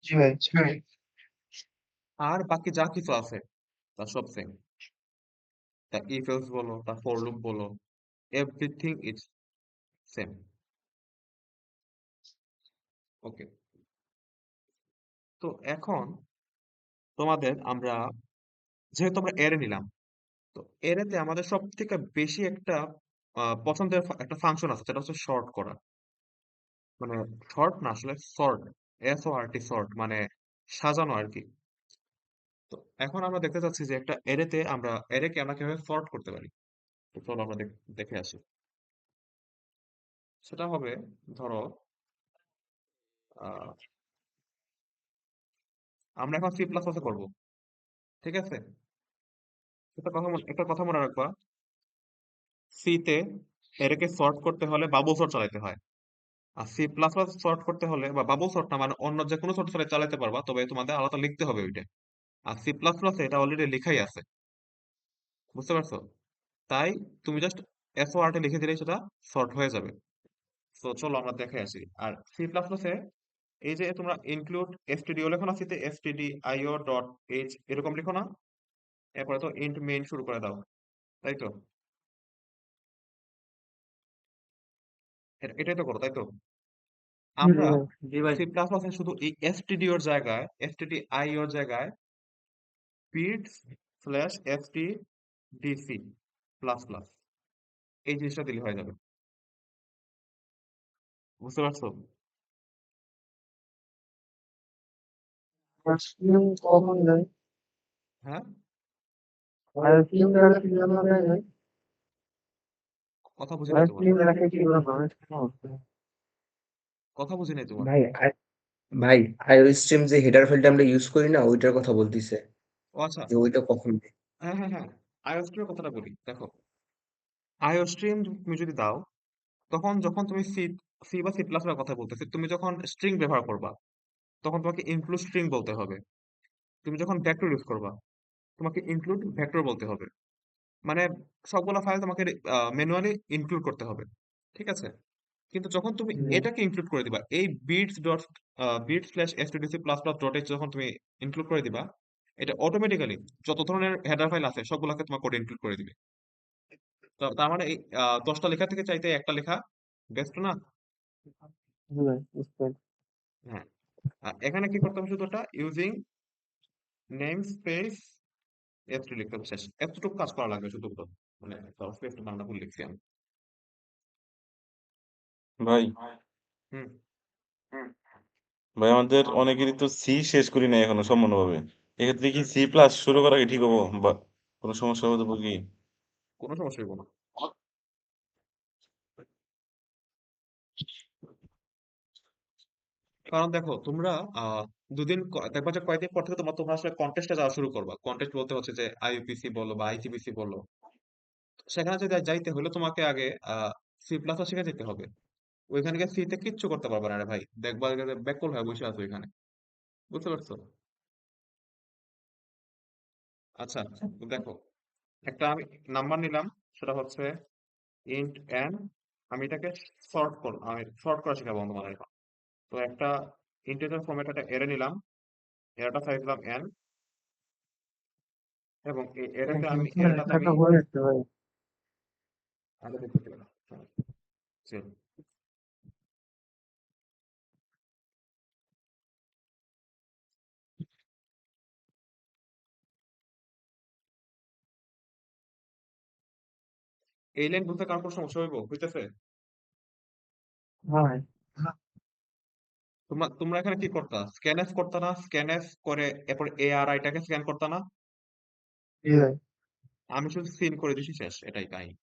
জি ভাই। জি ভাই। আর বাকি যা কিছু আছে তা সব সেম। তা ইফ এলস বলো, তা ফর লুপ বলো, এভরিথিং ইজ সেম। ওকে, তো এখন তোমাদের আমরা যেহেতু আমরা এরে নিলাম, তো এরেতে আমাদের সব থেকে বেশি একটা পছন্দের একটা ফাংশন আছে, সেটা হচ্ছে শর্ট করা। মানে শর্ট না, আসলে সর্ট, এস ও আর টি, সর্ট মানে সাজানো আর কি। তো এখন আমরা দেখতে চাচ্ছি যে একটা এরেতে আমরা এরেকে আমরা কিভাবে সর্ট করতে পারি। তো চলো আমরা দেখে আসি। সেটা হবে, ধরো আহ, আমরা এখন সি প্লাস প্লাসে করবো, ঠিক আছে? একটা কথা মনে রাখবা, সি তে এরেকে সর্ট করতে হলে বাবল সর্ট চালাতে হয়। আর সি প্লাস প্লাস সর্ট করতে হলে, বা বাবল সর্ট না, মানে অন্য যে কোনো সর্ট চালাতে পারবা, তবে তোমাদের আলাদা লিখতে হবে ওইটা। আর সি প্লাস প্লাস এটা অলরেডি লেখাই আছে, বুঝতে পারছো? তাই তুমি জাস্ট এস ও আর টি লিখে দিলেই সেটা সর্ট হয়ে যাবে। তো চলো আমরা দেখে আসি। আর সি প্লাস প্লাসে এই যে তোমরা ইনক্লুড এসটিডিও লেখো না, সিতে এসটিডি আইও ডট এইচ এরকম লিখো না, এরপরে তো ইন্ট মেইন শুরু করে দাও, তাই তো? এটাই তো করো, তাই তো? জি আমরা ভাই। জি ভাই। সি প্লাস প্লাসে শুধু এই এসটিডিওর জায়গায়, এসটিডি আইওর জায়গায় PID slash STDC plus plus এই জিনিসটা দিলে হয়ে যাবে। বুঝতে পারছো? মুসলিম কখন যায়? হ্যাঁ, আর তিন বেলা কিভাবে যায়? কথা বুঝি আর নাই তোমার। তিন বেলাকে কিভাবে হয়? কথা বুঝি নাই তোমার। ভাই ভাই আইও স্ট্রিম যে হেডার ফাইলটা আমরা ইউজ করি না, ওইটার কথা বলতিছে, ও আচ্ছা, যে ওইটা কখন দেয়। হ্যাঁ হ্যাঁ হ্যাঁ, আইও স্ট্রিমের কথাটা বলি। দেখো, আইও স্ট্রিম তুমি যদি দাও, তখন যখন তুমি সি সি বা সি প্লাস এর কথা বলতেছি, তুমি যখন স্ট্রিং ব্যবহার করবা, তখন তোমাকে ইনক্লুড স্ট্রিং বলতে হবে। তুমি যখন ভেক্টর ইউজ করবা, তোমাকে ইনক্লুড ভেক্টর বলতে হবে। মানে সবগুলা ফাইল তোমাকে ম্যানুয়ালি ইনক্লুড করতে হবে, ঠিক আছে? কিন্তু যখন তুমি এটাকে ইনক্লুড করে দিবা, এই bit slash STDC plus plus dot H যখন তুমি ইনক্লুড করে দিবা, এটা অটোমেটিক্যালি যত ধরনের হেডার ফাইল আছে সবগুলাকে তোমার কোডে ইনক্লুড করে দিবে। তো তার মানে এই 10টা লেখা থেকে চাইতে একটা লেখা বেস্ট না? জি ভাই, বুঝতে পারছি। হ্যাঁ। আর এখানে কি করতে হবে? শুধু ওটা ইউজিং নেম স্পেস এফ3 লিখতে হবে, শেষ। এতটুকু কাজ করা লাগবে শুধু। মানে স্পেস বাংলা ভুল লিখছি আমি। ভাই হুম। ভাই আমাদের অনেকেরই তো সি শেষ করি না এখনো সম্পূর্ণভাবে। এক্ষেত্রে কি সি প্লাস শুরু করা কি ঠিক হবো, বা কোনো সমস্যা হতে পারে কি? কোনো সমস্যা হইব না। কারণ দেখো তোমরা দুদিন দেখবা যে কয়েকদিন পর থেকে তোমরা আসলে কন্টেস্টে যাওয়া শুরু করবা। কন্টেস্ট বলতে হচ্ছে যে আইইউপিসি বলো বা আইজিবিসি বলো, সেখানে যদি যাইতে হলে তোমাকে আগে সি প্লাস শিখে যেতে হবে। ওইখানে গিয়ে সি তে কিচ্ছু করতে পারবে না রে ভাই, দেখবা যে ব্যাককল হয়ে বসে আছো ওইখানে। বুঝতে পারছো? আচ্ছা, দেখো একটা আমি নাম্বার নিলাম, সেটা হচ্ছে ইন্ট এন। আমি এটাকে আমি শর্ট করা শেখাবো তোমাদের এখন। তো একটা ইন্টিজার ফরম্যাট একটা এরে নিলাম, এরাটা সাইজ দিলাম এন, এবং এই এরেতে আমি এরেটাতে আমি লেখাটা হয়ে যাচ্ছে ভাই। আগে দেখতে পেলাম। Save. এই লাইন বুঝতে কার কোনো সমস্যা হইতেছে? হ্যাঁ তোমরা এখানে কি করতা? স্ক্যানএফ করতা না? স্ক্যানএফ করে এরপর এআরআইটাকে স্ক্যান করতা না? জি ভাই। আমি শুধু সিন করে দিছি, শেষ। এটাই কাহিনী,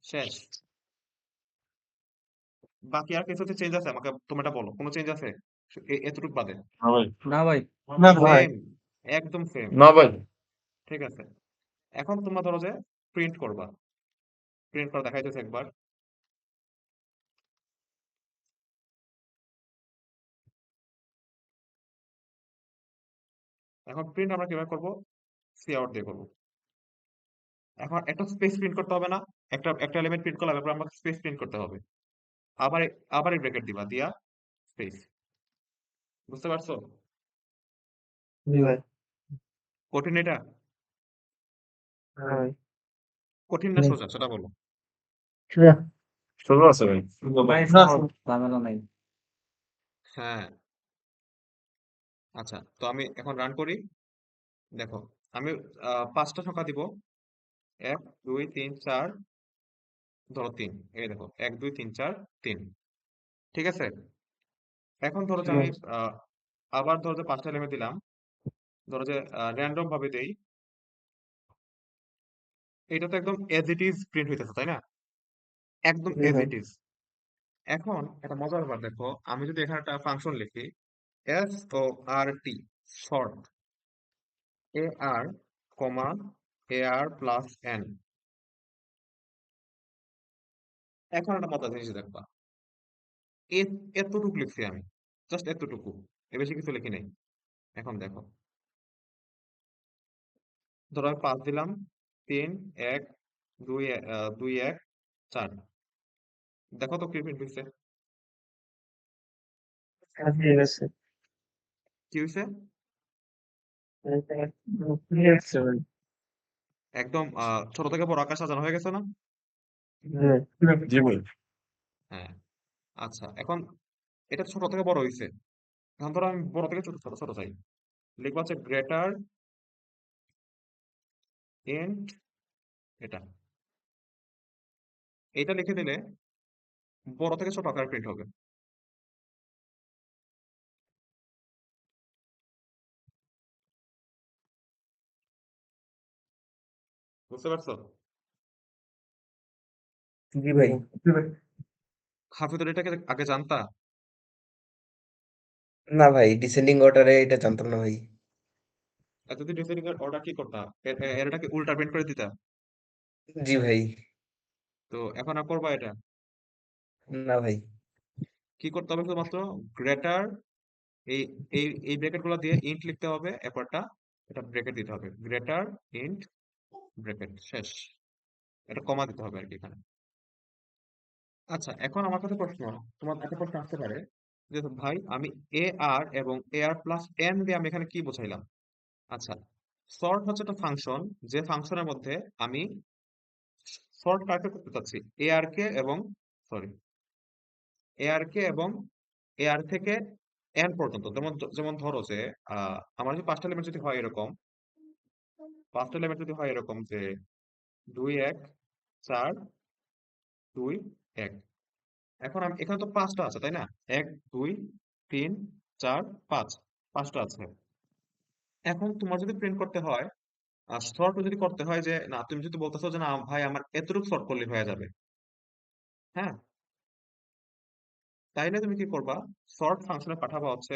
শেষ। বাকি আর কিছুতে চেঞ্জ আছে? আমাকে তোমরা বলো, কোনো চেঞ্জ আছে এতটুকু বাদে? না ভাই। না ভাই। না ভাই। সেম, একদম সেম। না ভাই। ঠিক আছে, এখন তোমরা ধরো যে প্রিন্ট করবা। প্রিন্ট করা দেখাইতেছে একবার। এখন প্রিন্ট আমরা কিভাবে করবো? সি আউট দিয়ে করবো। এখন একটা স্পেস প্রিন্ট করতে হবে না? একটা একটা এলিমেন্ট প্রিন্ট করলাম, এরপর আমাকে স্পেস প্রিন্ট করতে হবে। আবার আবার এই ব্র্যাকেট দিবা, দিয়া স্পেস। বুঝতে পারছো? জি ভাই। কঠিন এটা? হ্যাঁ ভাই। কঠিন না সোজা সেটা বলো। সোজা। সোজা আছে ভাই। ভাই না, সহজ, ঝামেলা নাই। হ্যাঁ, আচ্ছা, তো আমি এখন রান করি। দেখো, আমি 5টা সংখ্যা দিব। 1 2 3 4, ধরো 3। এই দেখো 1 2 3 4 3। ঠিক আছে, এখন ধরো যে ঠিক আমি আছে। আবার ধরো যে 5টা এলিমেন্ট দিলাম। ধরো যে র্যান্ডম ভাবে দেই। এটা তো একদম এজ ইট ইজ প্রিন্ট হইতেছে, তাই না? একদম জি এজ ভাই। It is. এখন একটা মজার ব্যাপার দেখো, আমি যদি এখানে একটা ফাংশন লিখি, এস ও আর টি, শর্ট এ আর, কমা এ আর প্লাস এন। এখন একটা মজার জিনিস দেখবা, এতটুকু লিখছি আমি, জাস্ট এতটুকু, এর বেশি কিছু লিখি নাই। এখন দেখো, ধরো আমি 5 দিলাম, 3 1 2 2 1 4। দেখো তো কি প্রিন্ট হইছে? ঠিক আছে। কি হইছে? ঠিক আছে ভাই। একদম ছোট থেকে বড় আকাশ সাজানো হয়ে গেছে না? জি ভাই। জি ভাই। হ্যাঁ, আচ্ছা, এখন এটা ছোট থেকে বড় হইছে। এখন ধরো আমি বড় থেকে ছোট ছোট ছোট চাই, লিখবো হচ্ছে গ্রেটার এন্ড এটা। এটা লিখে দিলে বড় থেকে ছোট আকারে প্রিন্ট হবে। বুঝতে পারছো? জি ভাই। জি ভাই। হাফিজুর এটাকে আগে জানতা? না ভাই, ডিসেন্ডিং অর্ডারে এটা জানতাম না ভাই। এতদিন ডিসেন্ডিং এর অর্ডার কি করতা? এটাকে উল্টা প্রিন্ট করে দিতা? জি ভাই। তো এখন আর করবা এটা? না ভাই। কি করতে হবে? শুধুমাত্র গ্রেটার, এই এই এই ব্র্যাকেট গুলো দিয়ে ইন্ট লিখতে হবে, এরপরটা এটা ব্র্যাকেট দিতে হবে, গ্রেটার ইন্ট ব্র্যাকেট, শেষ। এটা কমা দিতে হবে আর কি এখানে। আচ্ছা, এখন আমার কাছে প্রশ্ন, তোমার একটা প্রশ্ন আসতে পারে যে ভাই আমি এ আর এবং এ আর প্লাস এন দিয়ে আমি এখানে কি বোঝাইলাম? আচ্ছা, সর্ট হচ্ছে একটা ফাংশন, যে ফাংশনের মধ্যে আমি সর্ট কাকে করতে চাচ্ছি, এ আর কে এবং, সরি, এ আর কে এবং এ আর থেকে এন পর্যন্ত। যেমন যেমন ধরো যে আমার যদি 5টা এলিমেন্ট যদি হয় এরকম, 5টা এলিমেন্ট যদি হয় এরকম যে 2 1 4 2 1। এখন এখানে তো 5টা আছে, তাই না? 1 2 3 4 5, 5টা আছে। এখন তোমার যদি প্রিন্ট করতে হয়, সর্ট যদি করতে হয়, যে না তুমি যদি বলতেছো যে না ভাই আমার এতটুকু সর্ট করলে হয়ে যাবে, হ্যাঁ, তাইলে তুমি কি করবা, সর্ট ফাংশনে পাঠাবা হচ্ছে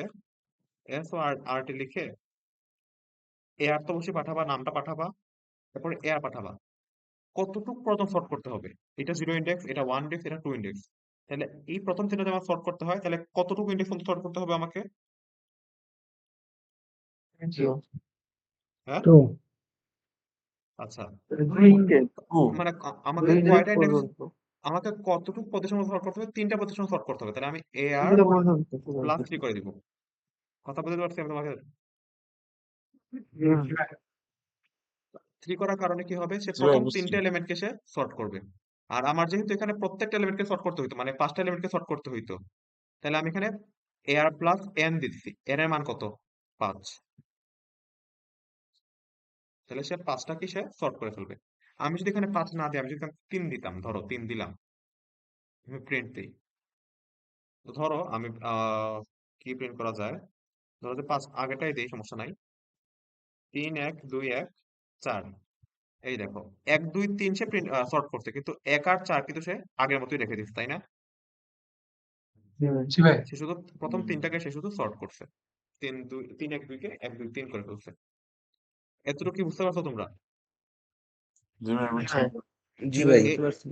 এস ও আর টি লিখে এআর তো অবশ্যই পাঠাবা, নামটা পাঠাবা, তারপরে এআর পাঠাবা। কতটুক প্রথম সর্ট করতে হবে, এটা 0 ইন্ডেক্স, এটা 1 ইন্ডেক্স, এটা 2 ইন্ডেক্স। তাহলে এই প্রথম তিনটা যদি আমার সর্ট করতে হয়, তাহলে কতটুকু ইন্ডেক্স পর্যন্ত সর্ট করতে হবে আমাকে? জিরো হ্যাঁ, তো আচ্ছা, 2 ইন্ডেক্স মানে আমাকে 2 ইন্ডেক্স কয়টা ইন্ডেক্স, পর্যন্ত আমাকে কতটুকু পজিশন সর্ট করতে হবে? 3টা পজিশন সর্ট করতে হবে। তাহলে আমি এআর 3টা পর্যন্ত প্লাস 3 করে দিব। কথা বলতে পারছি আমি তোমাকে? হুম। 3 করার কারণে কি হবে, সে জি ভাই, প্রথম বুঝছি। 3টে এলিমেন্টকে সে সর্ট করবে। আর আমার যেহেতু এখানে প্রত্যেকটা এলিমেন্টকে সর্ট করতে হইতো, মানে 5টা এলিমেন্টকে সর্ট করতে হইতো, তাহলে আমি এখানে এআর প্লাস এন দিচ্ছি। এন এর মান কত? 5। তাহলে সে 5টাকে সে সর্ট করে ফেলবে। আমি যদি এখানে 5 না দিই, আমি যদি 3 দিতাম, ধরো 3 দিলাম, আমি প্রিন্ট দিই। তো ধরো আমি কি প্রিন্ট করা যায়, ধরো যে 5 আগেটাই দিই, সমস্যা নাই। 3 1 2 1 4, এই দেখো 1 2 3 সে প্রিন্ট সর্ট করছে, কিন্তু 1 আর 4 কিন্তু সে আগের মতোই রেখে দিচ্ছে, তাই না? জি ভাই। সে শুধু প্রথম 3টাকে সে শুধু সর্ট করছে। 3 2 3 1 2 কে 1 2 3 করে ফেলছে। এতটুকু কি বুঝতে পারছো তোমরা? জি ভাই, বুঝছি। হ্যাঁ, জি ভাই। এ- বুঝতে পারছি।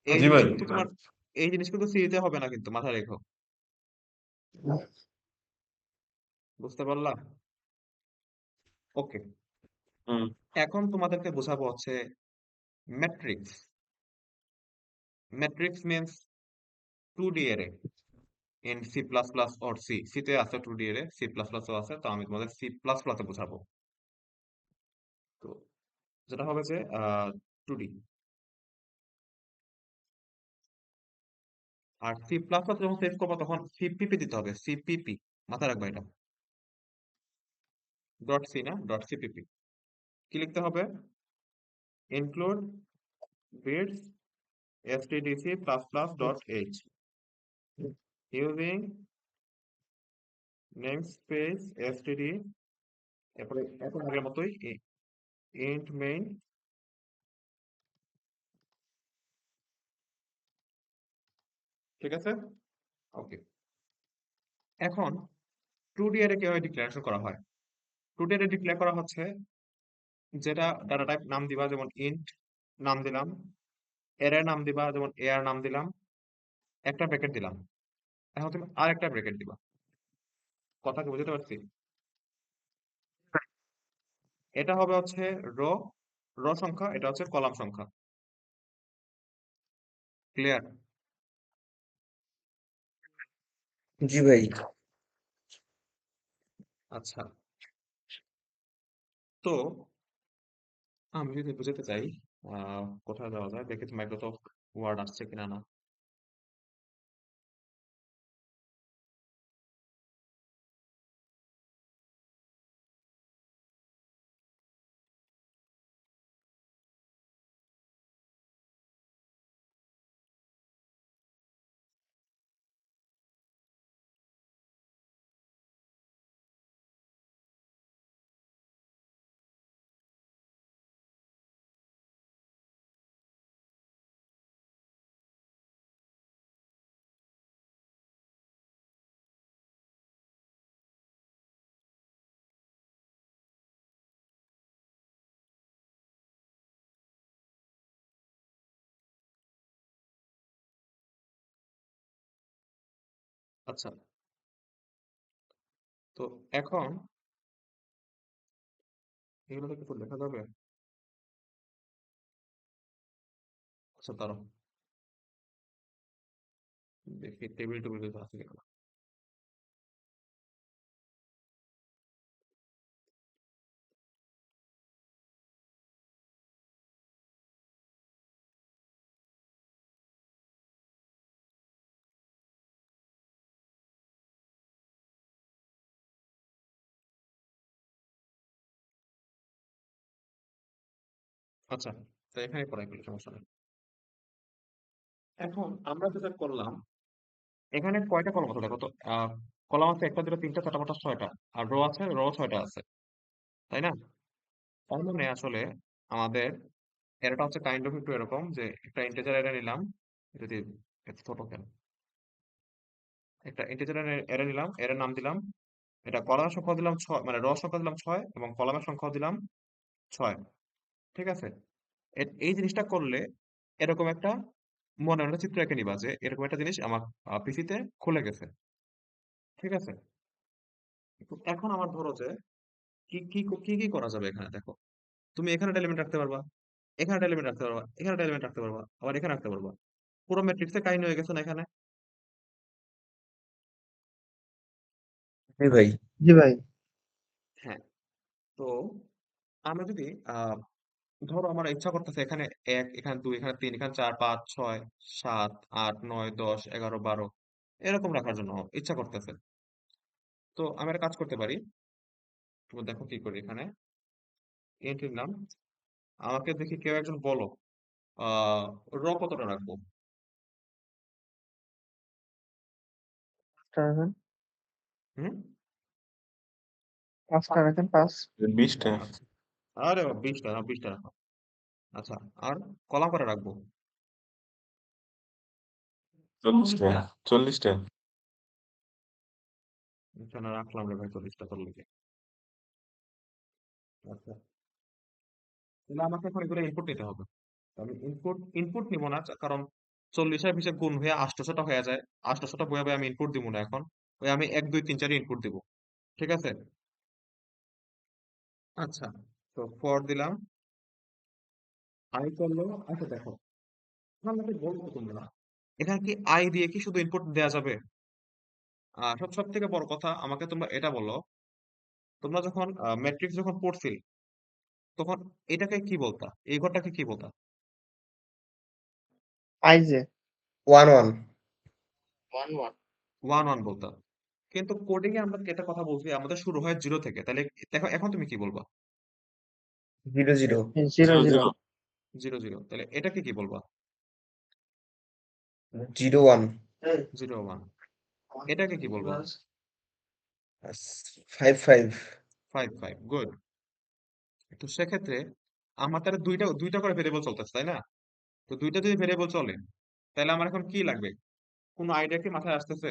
এই জি জিনিস ভাই। কিন্তু তোমার, এই জিনিস কিন্তু সিরিতে হবে না, কিন্তু মাথায় রেখো। বুঝতে পারলা? ওকে, হুম। এখন তোমাদেরকে বোঝাবো হচ্ছে matrix. Matrix means 2D array in C plus plus or C. সিতে আছে 2D অ্যারে, সি প্লাস প্লাসও আছে, তো আমি তোমাদের সি প্লাস প্লাসে বোঝাবো। তো যেটা হবে যে 2D, আর সি প্লাস প্লাস যখন সেভ করবো তখন সিপিপি দিতে হবে, সিপিপি, মাথায় রাখবা এটা। ডট সি না, ডট সিপিপি। কি লিখতে হবে? Include bits stdc plus plus dot h using namespace std, এরপরে এখন আগের মতোই int main, ঠিক আছে? ওকে, এখন 2D অ্যারে কিভাবে ডিক্লারেশন করা হয়? 2D অ্যারে ডিক্লেয়ার করা হচ্ছে, যেটা ডাটা টাইপ নাম দিবা, যেমন int নাম দিলাম, অ্যারে নাম দিবা, যেমন ar নাম দিলাম, একটা ব্র্যাকেট দিলাম, এখন তুমি আরেকটা ব্র্যাকেট দিবা। কথা কি বুঝতে পারছি? এটা হবে হচ্ছে রো, রো সংখ্যা, এটা হচ্ছে কলাম সংখ্যা। ক্লিয়ার? জি ভাই। আচ্ছা, তো আমি যদি বুঝাতে চাই, কোথায় যাওয়া যায়, দেখি তো মাইক্রোসফট ওয়ার্ড আসছে কিনা না। আচ্ছা, তো এখন এগুলো তো কিছু লেখা যাবে। আচ্ছা, তারা দেখি টেবিল টেবিল কিছু আছে কিনা। আচ্ছা, তো এখানে পড়াই ফেলি, সমস্যা নেই। এখন আমরা যেটা করলাম, এখানে কয়টা কলাম আছে দেখো তো। কলাম আছে 1 2 3 4 5 6টা, আর রো আছে, রো 6টা আছে, তাই না? তার মানে আসলে আমাদের এরটা হচ্ছে কাইন্ড অফ একটু এরকম, যে একটা ইন্টিজার অ্যারে নিলাম, এটা দিয়ে এত ছোট কেন, একটা ইন্টিজার অ্যারে নিলাম, অ্যারের নাম দিলাম, এটা কলামের সংখ্যা দিলাম 6, মানে র সংখ্যা দিলাম 6 এবং কলামের সংখ্যা দিলাম 6। ঠিক আছে? এই জিনিসটা করলে এরকম একটা মনে একটা চিত্র এঁকে নিবা যে এরকম একটা জিনিস আমার পিসিতে খুলে গেছে। ঠিক আছে? তো এখন আমার ধরো যে কি করা যাবে এখানে দেখো। তুমি এখানে একটা এলিমেন্ট রাখতে পারবা, এখানে একটা এলিমেন্ট রাখতে পারবা, এখানে একটা এলিমেন্ট রাখতে পারবা, আবার এখানে রাখতে পারবা। পুরো ম্যাট্রিক্সে কাহিনী হয়ে গেছে না এখানে? জি ভাই। জি ভাই। হ্যাঁ। তো আমরা যদি ধরো আমার ইচ্ছা করতেছে এখানে 1, এখানে 2, এখানে 3, এখানে 4, 5, 6, 7, 8, 9, 10, 11, 12 এরকম রাখার জন্য ইচ্ছা করতেছে। তো আমি একটা কাজ করতে পারি। তুমি দেখো কি করি এখানে। ইন্ট নাম আমাকে দেখি কেউ একজন বলো আহ র কতটা রাখবো? পাঁচটা রাখেন, হুম। 5টা রাখেন, 5। 20টা, আচ্ছা, আরে 20টা, 20টা রাখো। আচ্ছা, আর কলাম করে রাখবো? 40টা, 40টা। আচ্ছা, না রাখলাম রে ভাই 40টা তোর লিখে। আচ্ছা, তাহলে আমাকে এখন এগুলো ইনপুট নিতে হবে। তো আমি ইনপুট নিব না, কারণ 40 পিছে গুণ হয়ে 800টা হয়ে যায়। 800টা বয়ে বয়ে আমি ইনপুট দিব না এখন। ওই আমি 1, 2, 3, 4 ইনপুট দিব। ঠিক আছে? আচ্ছা, তো ফর দিলাম, আই করলো। আচ্ছা দেখো, আমাকে বলবো তোমরা এখানে কি আই দিয়ে কি শুধু ইনপুট দেওয়া যাবে? সব থেকে বড় কথা আমাকে তোমরা এটা বলো, তোমরা যখন ম্যাট্রিক্স যখন পড়ছিলে তখন এটাকে কি বলতা? এই ঘরটাকে কি বলতা? আইজে 1 1। 1 1। 1 1 বলতা। কিন্তু কোডিং এ আমরা এটা কথা বলছি আমাদের শুরু হয় 0 থেকে। তাহলে দেখো এখন তুমি কি বলবা? 0 0। 0 0 0। 0। 0 0। তাহলে এটাকে কি বলবা? 0 1। 0 1। এটাকে কি বলবা? 5 5। 5 5। গুড। তো সেক্ষেত্রে আমার তাহলে দুইটা করে ভেরিয়েবল চলতেছে, তাই না? তো দুইটা যদি ভেরিয়েবল চলে তাহলে আমার এখন কি লাগবে? কোনো আইডিয়া কি মাথায় আসতেছে?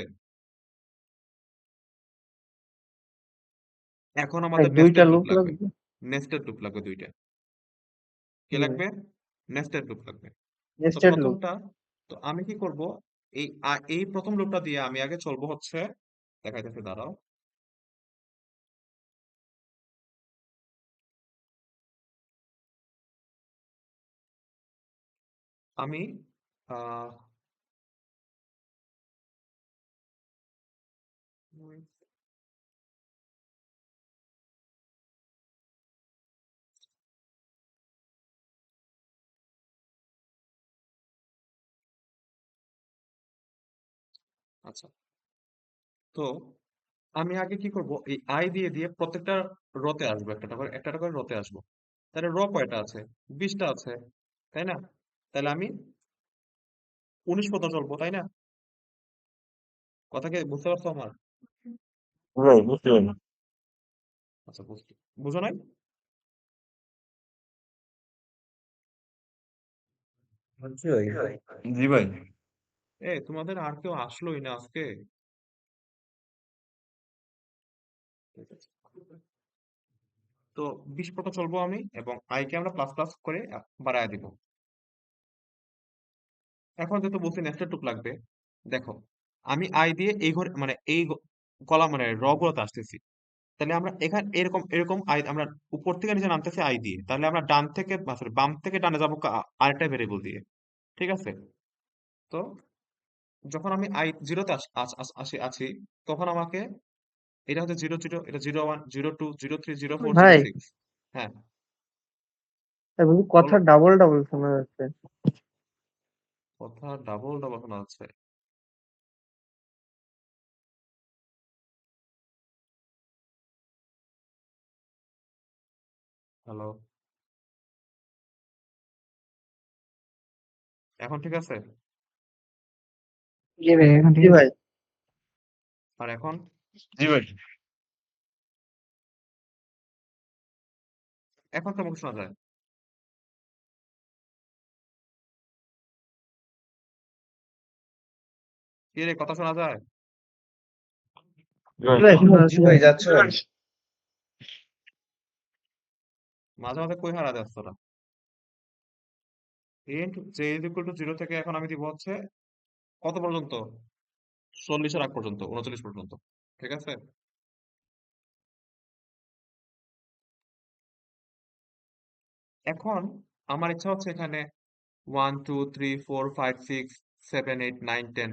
এখন ভাই আমাদের 2টা নেস্টেড লুপ লুপ লাগবে। লাগবে। নেস্টেড লুপ লাগবে দুইটা। কি হুম, লাগবে? নেস্টেড লুপ লাগবে। তো নেস্টেড লুপ। প্রথমটা, তো আমি কি করব? এই প্রথম লুপটা দিয়ে আমি আগে চলবো হচ্ছে, দেখাইতেছি দাঁড়াও। আমি আহ আচ্ছা, তো আমি আগে কি করব? এই আই দিয়ে দিয়ে প্রত্যেকটা রতে আসবো, একটা করে রতে আসবো। তাহলে র কয়টা আছে? 20টা আছে, তাই না? তাহলে আমি 19 পর্যন্ত চলবো, তাই না? কথা কি বুঝতে পারছো আমার? ভাই বুঝতে পারি। আচ্ছা, বুঝো নাই? বুঝছি ভাই। জি ভাই। তোমাদের আর কেউ আসলোই না আজকে? ঠিক আছে। তো 20 পর্যন্ত চলবো আমি, এবং আই কে আমরা প্লাস প্লাস করে বাড়ায় দিব। এখন যেহেতু বলছি নেস্টেড লুপ লাগবে, দেখো আমি আই দিয়ে এই ঘর মানে কলাম মানে র গুলোতে আসতেছি। তাহলে আমরা এখানে এরকম এরকম আই আমরা উপর থেকে নিচে নামতেছি আই দিয়ে, তাহলে আমরা ডান থেকে সরি বাম থেকে ডানে যাবো আরেকটা ভেরিয়েবল দিয়ে। ঠিক আছে? তো যখন আমি আই জিরোতে আছি তখন আমাকে এটা হচ্ছে 0 0, এটা 0 1, 0 2, 0 3, 0 4, 0 ভাই 6। হ্যাঁ, বলছি কথা বলো। ডাবল ডাবল শোনা যাচ্ছে। কথা ডাবল ডাবল শোনা যাচ্ছে। হ্যালো, এখন ঠিক আছে? জি ভাই, এখন ঠিক জি আছে। ভাই। আর এখন? জি ভাই। এখন কেমন শোনা যায়? কি রে, কথা শোনা যায়? জি ভাই শোনা জি ভাই যাচ্ছ ভাই মাঝে মাঝে কই হারা যাচ্ছে ওরা। Int J is equal to 0 থেকে এখন আমি দিব হচ্ছে কত পর্যন্ত? 40 এর আগ পর্যন্ত, 39 পর্যন্ত। ঠিক আছে? এখন আমার ইচ্ছা হচ্ছে এখানে 1 2 3 4 5 6 7 8 9 10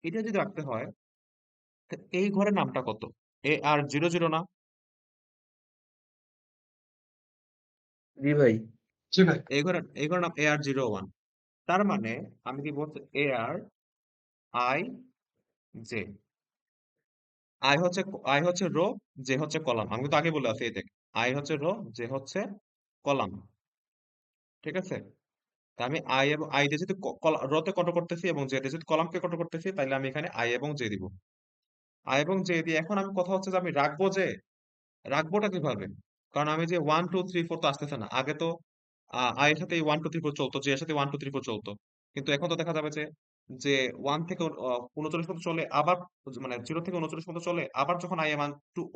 এটা যদি রাখতে হয়, তো এই ঘরের নামটা কত? এ আর 0 না? জি ভাই জি ভাই। এই ঘরের নাম এ আর 01। তার মানে আমি দিব হচ্ছে এ আর আই জে। আই হচ্ছে রো, জে হচ্ছে কলাম। আমি তো আগে বলে আছি এই দেখ, আই হচ্ছে রো, জে হচ্ছে কলাম। ঠিক আছে? তা আমি আই এবং আই দিয়ে যদি রোতে কত করতেছি এবং জে দিয়ে যদি কলামকে কত করতেছি, তাহলে আমি এখানে আই এবং জে দিব। আই এবং জে দিয়ে এখন আমি কথা হচ্ছে যে আমি রাখবোটা কিভাবে? কারণ আমি যে 1 2 3 4 তো আসতেছে না। আগে তো আই এর সাথে 1 2 3 4 চলতো, জে এর সাথে 1 2 3 4 চলতো। কিন্তু এখন তো দেখা যাবে যে 1 থেকে 39 পর্যন্ত চলে, আবার মানে 0 থেকে 39 পর্যন্ত চলে, আবার যখন আই এম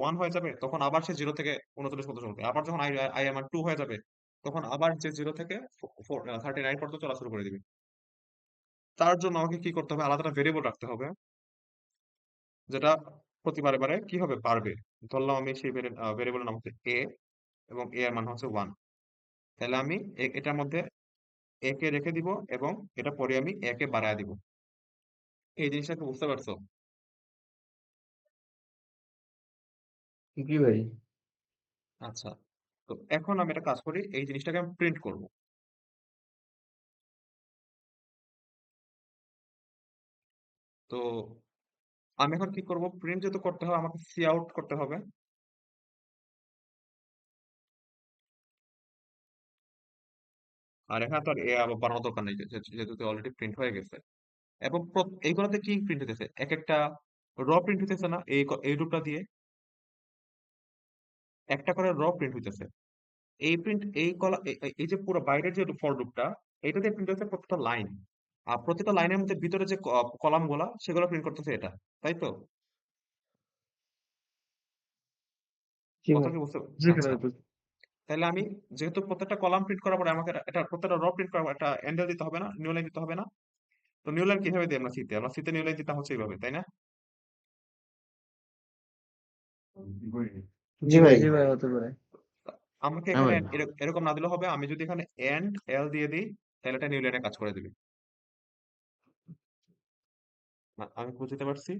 1 হয়ে যাবে তখন আবার সে 0 থেকে 39 পর্যন্ত চলবে। আবার যখন আই এম 2 হয়ে যাবে তখন আবার যে 0 থেকে 39 পর্যন্ত চলা শুরু করে দিবে। তার জন্য আমাকে কি করতে হবে? আলাদা একটা ভেরিয়েবল রাখতে হবে, যেটা প্রতিবারে বারে কি হবে? বাড়বে। ধরলাম আমি সেই ভেরিয়েবলের নাম হচ্ছে এ এবং এ এর মান হচ্ছে 1। তাহলে আমি এটার মধ্যে এ কে রেখে দিব এবং এটা পরে আমি এ কে বাড়ায় দিব। এই জিনিসটা কি বুঝতে পারছো? জি ভাই আচ্ছা, তো এখন আমি একটা কাজ করি, এই জিনিসটাকে আমি প্রিন্ট করব। তো আমি এখন কি করব? প্রিন্ট যেহেতু করতে হবে আমাকে সি আউট করতে হবে। আর এখানে তো আর এ আবার বানানোর দরকার নেই, যেহেতু অলরেডি প্রিন্ট হয়ে গেছে। এবং এইগুলোতে কি প্রিন্ট হতেছে? এক একটা র প্রিন্ট হইতেছে না? এই রূপটা দিয়ে একটা করে র প্রিন্ট হইতেছে। এই প্রিন্ট এই কলা এই যে পুরো বাইরের যে ফর লুপটা, এটা দিয়ে প্রিন্ট হচ্ছে প্রত্যেকটা লাইন। আর প্রত্যেকটা লাইনের মধ্যে ভিতরে যে কলাম গুলা, সেগুলো প্রিন্ট করতেছে এটা। তাই তো? জি কথা ভাই কি বুঝতে? জি আচ্ছা, ভাই। তাহলে আমি যেহেতু প্রত্যেকটা কলাম প্রিন্ট করার পরে আমাকে এটা প্রত্যেকটা র প্রিন্ট করার পর একটা এন্ডেল দিতে হবে না? নিউ লাইন দিতে হবে না? তো নিউ লাইন কিভাবে দিই আমরা সিতে? আমরা সিতে নিউ লাইন দিতে হচ্ছে এইভাবে, তাই না? জি ভাই জি ভাই হতে পারে। আমাকে হ্যাঁ এখানে ভাই এরকম না দিলে হবে, আমি যদি এখানে এন্ড এল দিয়ে দিই তাহলে এটা নিউ লাইনে কাজ করে দিবে। আমি বুঝতে পারছি।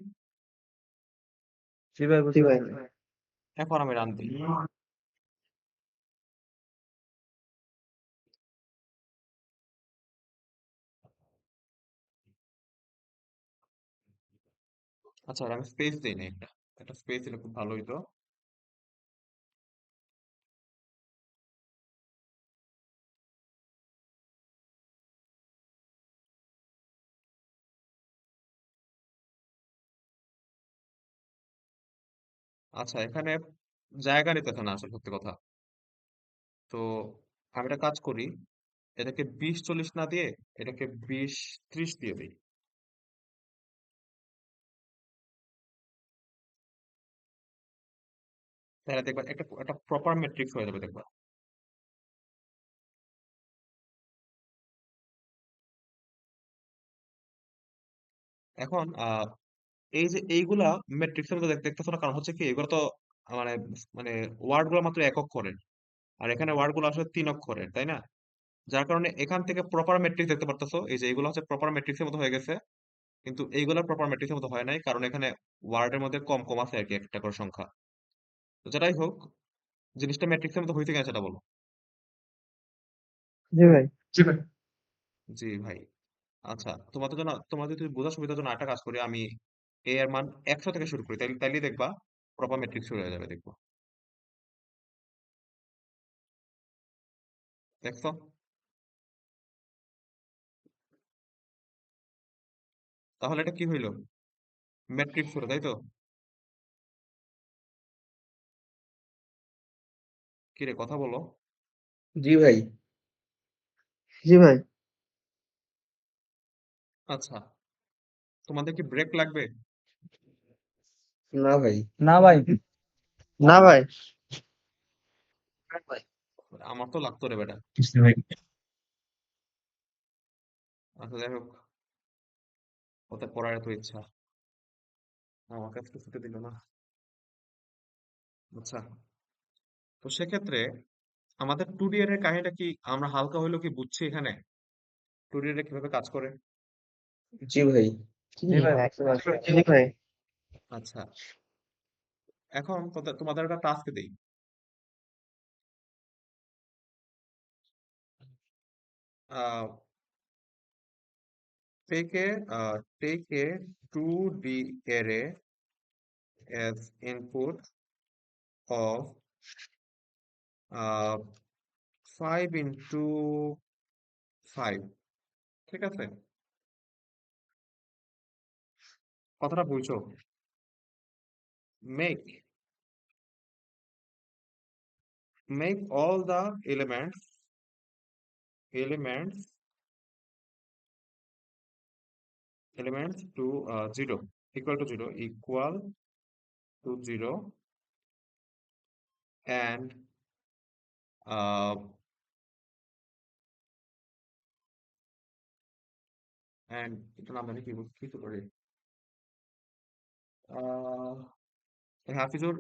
জি ভাই জি বুঝতে ভাই পারছি। এখন আমি রান দিই। আচ্ছা, আর আমি স্পেস দিই না, একটা স্পেস দিলে খুব ভালো হইতো। আচ্ছা, এখানে জায়গা নিতেছে না আসলে সত্যি কথা। তো আমি একটা কাজ করি, এটাকে 20 40 না দিয়ে এটাকে 20 30 দিয়ে দিই। তাহলে দেখবা একটা প্রপার ম্যাট্রিক্স হয়ে যাবে দেখবা। এখন এই যে এইগুলা ম্যাট্রিক্সের মধ্যে দেখতেছো না, কারণ হচ্ছে কি এগুলো তো মানে মানে ওয়ার্ড গুলো মাত্র 1 অক্ষরের, আর এখানে ওয়ার্ড গুলো আসলে 3 অক্ষরের, তাই না? যার কারণে এখান থেকে প্রপার ম্যাট্রিক্স দেখতে পারতেছো, এই যে এইগুলো হচ্ছে প্রপার ম্যাট্রিক্সের মতো হয়ে গেছে। কিন্তু এইগুলা প্রপার ম্যাট্রিক্সের মতো হয় নাই, কারণ এখানে ওয়ার্ডের মধ্যে কম কম আছে আর কি, একটা করে সংখ্যা। তো যেটাই হোক, জিনিসটা ম্যাট্রিক্সের মতো হয়েছে কিনা সেটা বলো। জি ভাই জি ভাই। জি ভাই। আচ্ছা, তোমাদের যদি বোঝার সুবিধার জন্য একটা কাজ করি, আমি এ এর মান 100 থেকে শুরু করি, তাইলে দেখবা প্রপার ম্যাট্রিক্স শুরু হয়ে যাবে, দেখবো। দেখছো? তাহলে এটা কি হইলো? ম্যাট্রিক্স হলো, তাই তো? কি রে, কথা বলো। জি ভাই জি ভাই আচ্ছা, তোমাদের কি ব্রেক লাগবে? না ভাই। না ভাই না ভাই। আমার তো লাগতো রে বেটা। আচ্ছা যাই হোক, ওতে পড়ার এত ইচ্ছা, আমাকে আজকে ছুটি দিল না। আচ্ছা, তো সেক্ষেত্রে আমাদের 2D এর কাহিনীটা কি আমরা হালকা হইলেও কি বুঝছি এখানে 2D এর কিভাবে কাজ করে? জি ভাই। জি ভাই বুঝতে পারছি। জি ভাই। আচ্ছা, এখন তোমাদের একটা টাস্ক দিই। আহ take a 2D array as input of 5 into 5, ঠিক আছে? কথাটা বুঝছো? make all the elements to 0 equal to 0 and uh, এটা নাম জানি কি করে হাফিজুর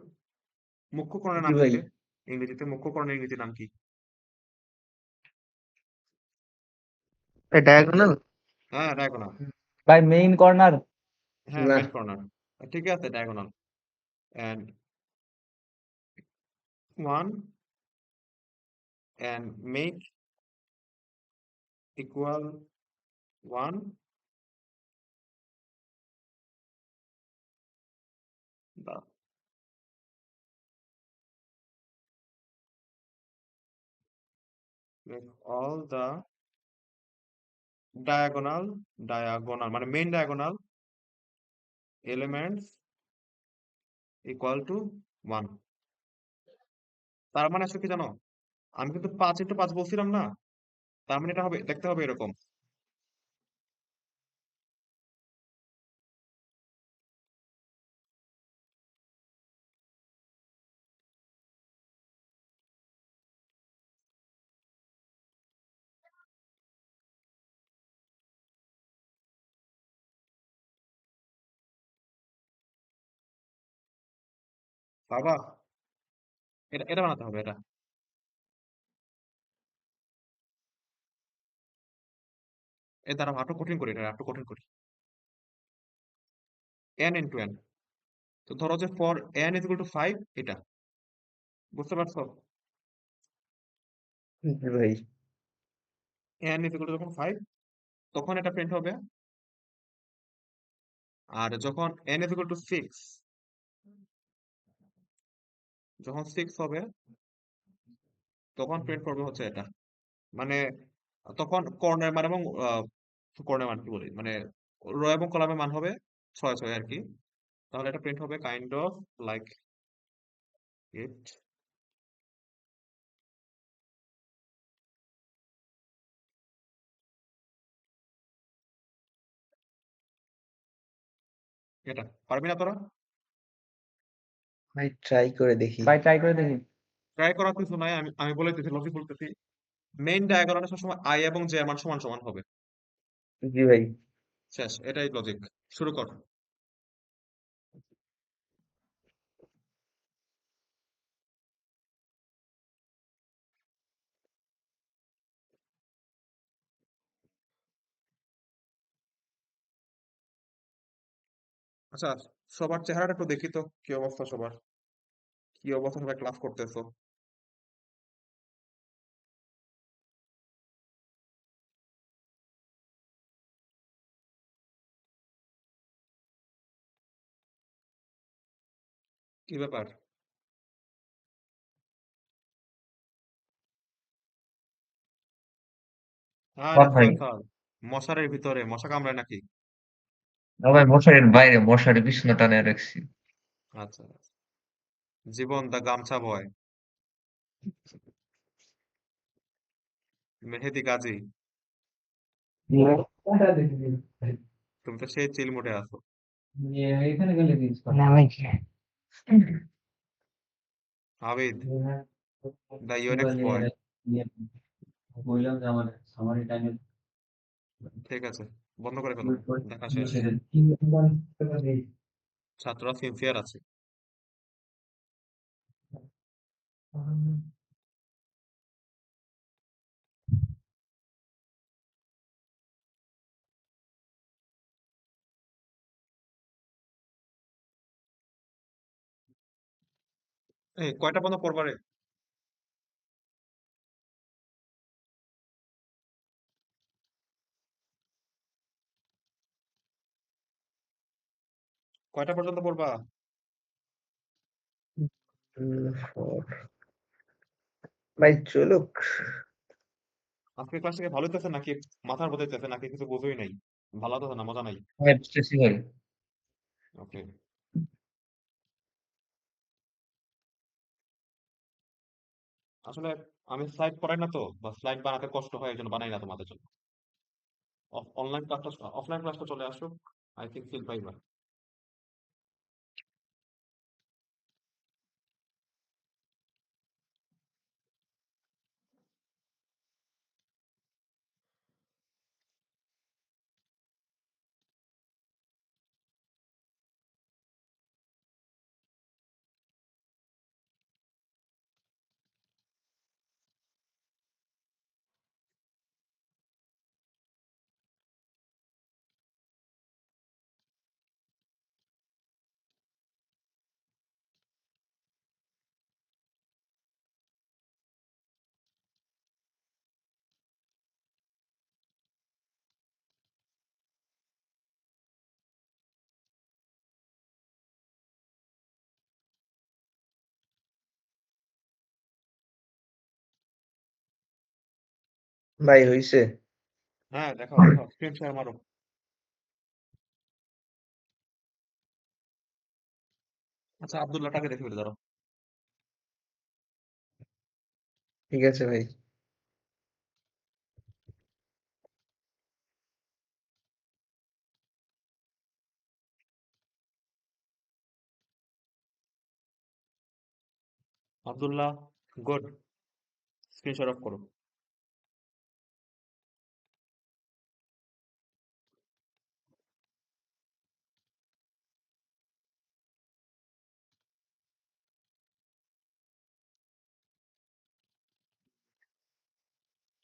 মুখ্যকরণের জি নাম ভাই। লিখে, ইংরেজিতে মুখ্যকরণের ইংরেজি নাম কি? ডায়াগোনাল। হ্যাঁ, ডায়াগোনাল। ভাই মেইন কর্নার। হ্যাঁ, না। Main corner. ঠিক আছে, diagonal. and 1 and make equal 1 the make all the diagonal মানে main diagonal elements equal to 1। তার মানে আসলে কি জানো, আমি কিন্তু 5 into 5 বলছিলাম না, তার মানে এটা হবে, দেখতে হবে এরকম। বাবা, এটা বানাতে হবে এটা। এর দ্বারা আরো কঠিন করি, এটা একটু কঠিন করি। n into n, তো ধরো যে for n is equal to 5, এটা বুঝতে পারছো? জি ভাই। n is equal to যখন 5 তখন এটা প্রিন্ট হবে, আর যখন n is equal to 6, যখন 6 হবে তখন প্রিন্ট করবে হচ্ছে এটা। মানে তখন কর্ণের মান এবং কর্ণের মান কি বলি, মানে রো এবং কলামের মান হবে 6 6 আর কি। তাহলে এটা প্রিন্ট হবে কাইন্ড অফ লাইক ইট। এটা পারবি না তোরা? ভাই ট্রাই করে দেখি। ভাই ট্রাই করে দেখি। ট্রাই করার কিছু নাই, আমি বলে দিতেছি, লজিক বলতেছি। মেইন ডায়াগ্রামে সবসময় i এবং j এর মান সমান সমান হবে। জি ভাই। শেষ, এটাই লজিক। শুরু কর। আচ্ছা, সবার চেহারাটা একটু দেখি তো, কি অবস্থা সবার, কি অবস্থা, সবাই ক্লাস করতেছো? কি ব্যাপার? আরে ভাই। ফয়সাল, মশারির ভিতরে মশা কামড়ায় নাকি? না ভাই, মশারির বাইরে, মশারি বিছানা টানে রাখছি। আচ্ছা, জীবন দা গামছা বয়, মেহেদি গাজী, তুমি তো সেই চিল মুডে আছো। এখানে গেলে রিলস করে না ভাই আবিদ, the UNX boy। বললাম যে আমার সামারি টাইমে ঠিক আছে, বন্ধ করে ফেলো, দেখা শেষ। ছাত্ররা সিনসিয়ার আছে। এই কয়টা পর্যন্ত পড়বা রে? কয়টা পর্যন্ত পড়বা? ভাই চলুক। আজকে ক্লাস থেকে ভালো হইতেছে নাকি মাথার মধ্যে হইতেছে নাকি কিছু বোঝোই নাই? ভালো হইতেছে না, মজা নাই? হ্যাঁ বুঝতেছি ভাই। ওকে। আসলে আমি স্লাইড পড়াই না তো, বা স্লাইড বানাতে কষ্ট হয়, এই জন্য বানাই না তোমাদের জন্য। অনলাইন ক্লাসটা, অফলাইন ক্লাসটা চলে আসুক, আই থিঙ্ক ফিল পাইবা। ভাই হইছে। হ্যাঁ, দেখাও দেখাও, স্ক্রিন শেয়ার মারো। আচ্ছা, আব্দুল্লাহটাকে দেখে ফেলে, দাঁড়াও। ঠিক আছে ভাই। Abdullah, good. Screen share of করো।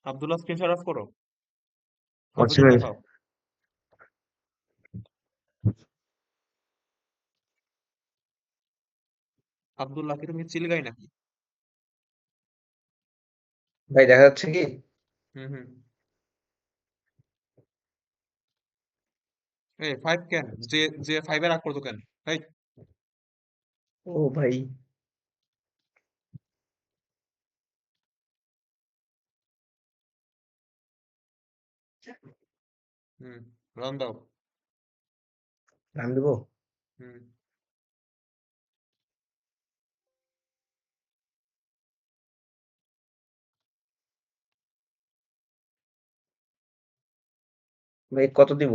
আব্দুল্লাহ, স্ক্রিন শেয়ার অফ করো। করছি হাফিজুর ভাই। দেখাও। আব্দুল্লাহ, কি তুমি চিলগাই নাকি? ভাই দেখা যাচ্ছে কি? হুম হুম। এ 5 কেন? যে যে 5 এর আগ করতো কেন? এই, ও ভাই হুম, রান দাও। নাম দেবো। হুম। ভাই কত দিব?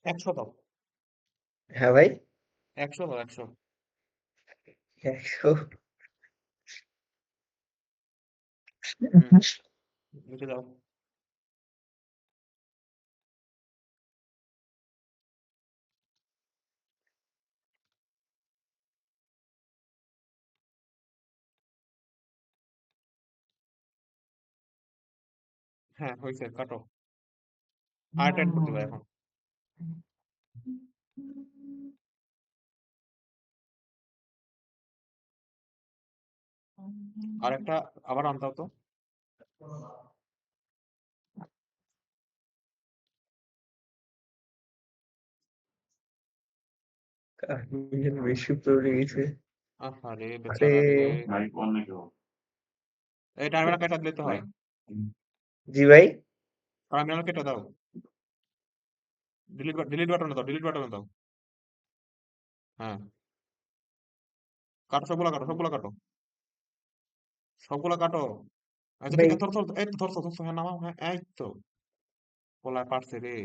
100 দাও। হ্যাঁ ভাই 100 দাও, 100। 100। হুম, নিচে যাও। হ্যাঁ, হয়েছে, কাটো। আরেকটা ইনপুট দিবা এখন। আরেকটা আবার আনতে তো। কাহিনী বেশি পড়ে গেছে। আরে আরে বেচারা রে। এই টার্মিনাল কেটে দিলে তো হয়। জি ভাই। টার্মিনাল কেটে দাও। ডিলিট বাটনে দাও, ডিলিট বাটনে দাও। হ্যাঁ, কাটো, সবগুলা কাটো, সবগুলা কাটো, সবগুলা কাটো। আচ্ছা ভাই ঠিক আছে, ধরছো, এই তো ধরছো, ধরছো, হ্যাঁ নামাও, হ্যাঁ এই তো। পোলা পারছে রে।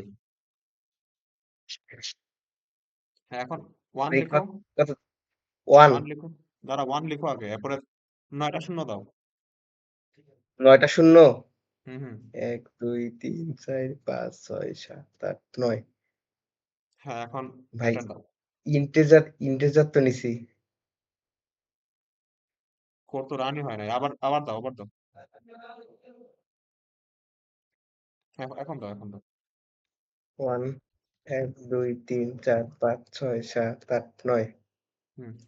হ্যাঁ এখন 1 এই লিখো, কত 1 1 লিখো। দাঁড়া 1 লিখো আগে, এরপরে 9টা শূন্য দাও। 9টা শূন্য হুম হুম 1 2 3 4 5 6 7 8 9 হ্যাঁ এখন ভাই এন্টার দাও। ইন্টেজার তো নিছি। কোড তো রানই হয় নাই, আবার আবার দাও, আবার দাও। এখন দাও, এখন দাও। 1 1 2 3 4 5 6 7 8 9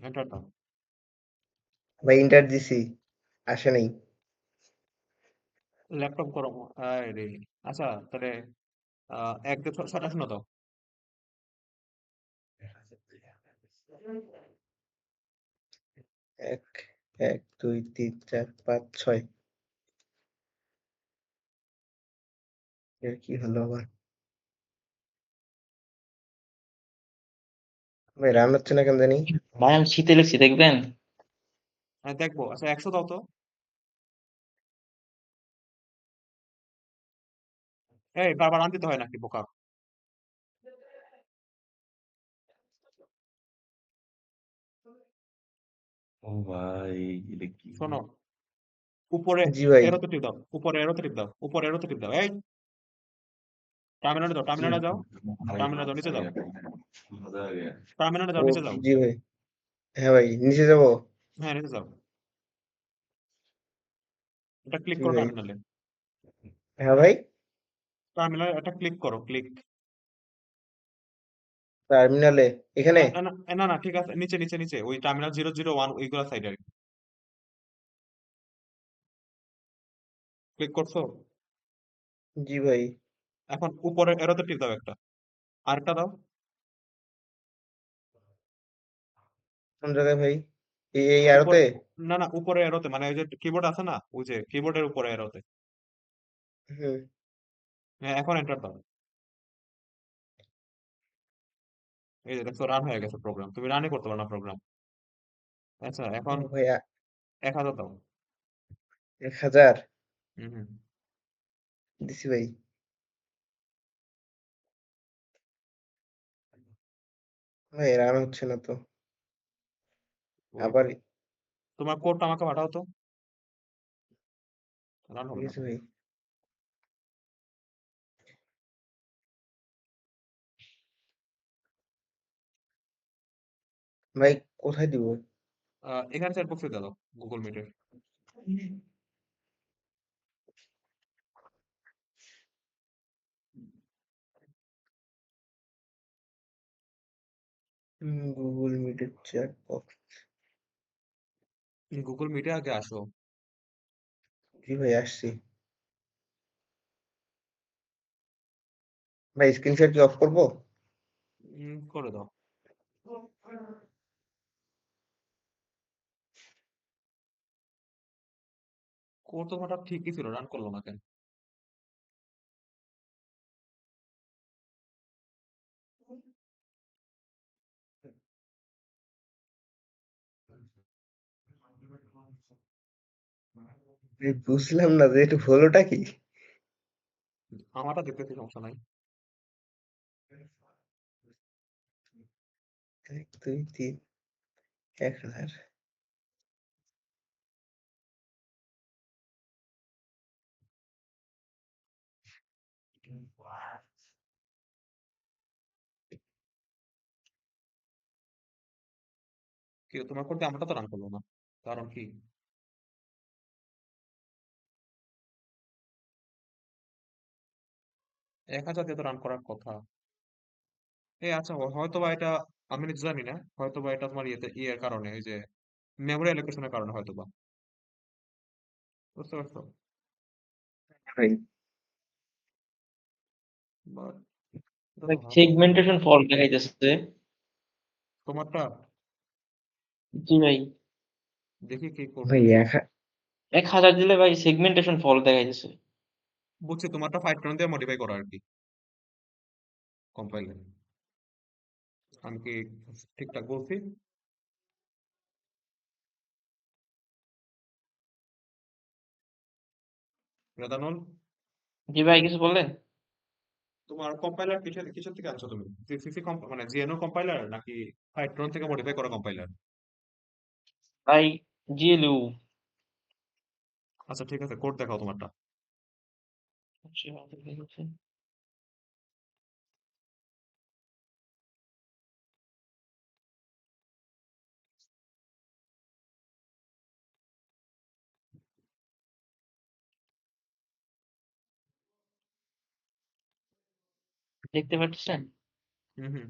এন্টার দাও। ভাই ইন্টার দিছি আসে নাই। ল্যাপটপ গরম রে। আচ্ছা তাহলে 1 দিয়ে 6টা শূন্য দাও। 1 1 2 3 4 5 6 এর কি হলো আবার? ভাই রান হচ্ছে না কেন জানি। ভাই আমি শীতে লিখছি দেখবেন? দেখবো। আচ্ছা 100 দাও তো। এই বারবার রান দিতে হয় নাকি বোকা? ও ভাই এটা কি? শোনো, উপরে জি ভাই। এরোতে টিপ দাও, উপরে এরোতে টিপ দাও, উপরে এরোতে টিপ দাও। এই টার্মিনালে যাও, টার্মিনালে যাও, টার্মিনালে যাও, নিচে যাও, টার্মিনালে যাও, ও নিচে যাও। জি ভাই। হ্যাঁ ভাই নিচে যাব। হ্যাঁ নিচে যাও। এটা ক্লিক জি করো ভাই। টার্মিনালে। হ্যাঁ ভাই টার্মিনালে এটা ক্লিক করো, ক্লিক। টার্মিনালে এখানে। না না না না, ঠিক আছে, নিচে নিচে নিচে ওই টার্মিনাল 001 ওইগুলা সাইডে আর কি। ক্লিক করছো? জি ভাই। এখন উপরে এরোতে টিপ দাও একটা, আরেকটা দাও। কোন জায়গায় ভাই? এই উপর আরোতে? না না, উপরে এরোতে মানে ওই যে কিবোর্ড আছে না, ওই যে কিবোর্ডের উপরে এরোতে। হুম। হ্যাঁ এখন এন্টার দাও। এই যে দেখছো রান হয়ে গেছে প্রোগ্রাম, তুমি রানই করতে পারো না প্রোগ্রাম। আচ্ছা ও এখন ভাই 1000 দাও। 1000 হুম দিছি ভাই। ভাই রান হচ্ছে না তো। ওয়েট, আবার তোমার কোডটা আমাকে পাঠাও তো। রান ঠিক হবে না আছে কেন? ভাই। ভাই কোথায় দিব? এখানে চ্যাট বক্সে দাও, গুগল মিটের। গুগল মিটের চ্যাট বক্স। গুগল মিটে আগে আসো। জি ভাই আসছি। ভাই স্ক্রিনশট কি অফ করবো? করে দাও। কোড তো হঠাৎ ঠিকই ছিল, রান করলো না কেন? ভাই বুঝলাম না যে এটা হলোটা কি? আমারটা দেখতেছি, সমস্যা নাই। 1 2 3 1000 কি তোমার কোড দিয়ে আমারটা তো রান করলো না, কারণ কি? 1000 দিয়ে তো রান করার কথা। আচ্ছা, হয়তো বা এটা, আমি নিজে জানি না, হয়তো বা এটা তোমার ইয়ের কারণে, এই যে মেমোরি অ্যালোকেশনের কারণে হয়তো বা। বুঝতে পারছো? ভাই বাট এটা তো ভাই ভালো। সেগমেন্টেশন ফল্ট দেখাইতেছে। তোমারটা জি ভাই, দেখি কি ভাই করতেছে। 1000 দিলে ভাই সেগমেন্টেশন ফল্ট দেখাইতেছে। বুঝছি, তোমারটা 5 দিয়ে মডিফাই করা আর কি, কম্পাইলার। আমি কি ঠিকঠাক বলছি? রেদানুল, জি ভাই কিছু বললেন? তোমার কম্পাইলার কিসের থেকে আনছো তুমি? সিসি মানে জিএনও কম্পাইলার নাকি পাইথন থেকে মডিফাই করা কম্পাইলার? ভাই জিএলইউ আচ্ছা ঠিক আছে, কোড দেখাও তোমারটা। দেখতে পাচ্ছেন? হুম হুম।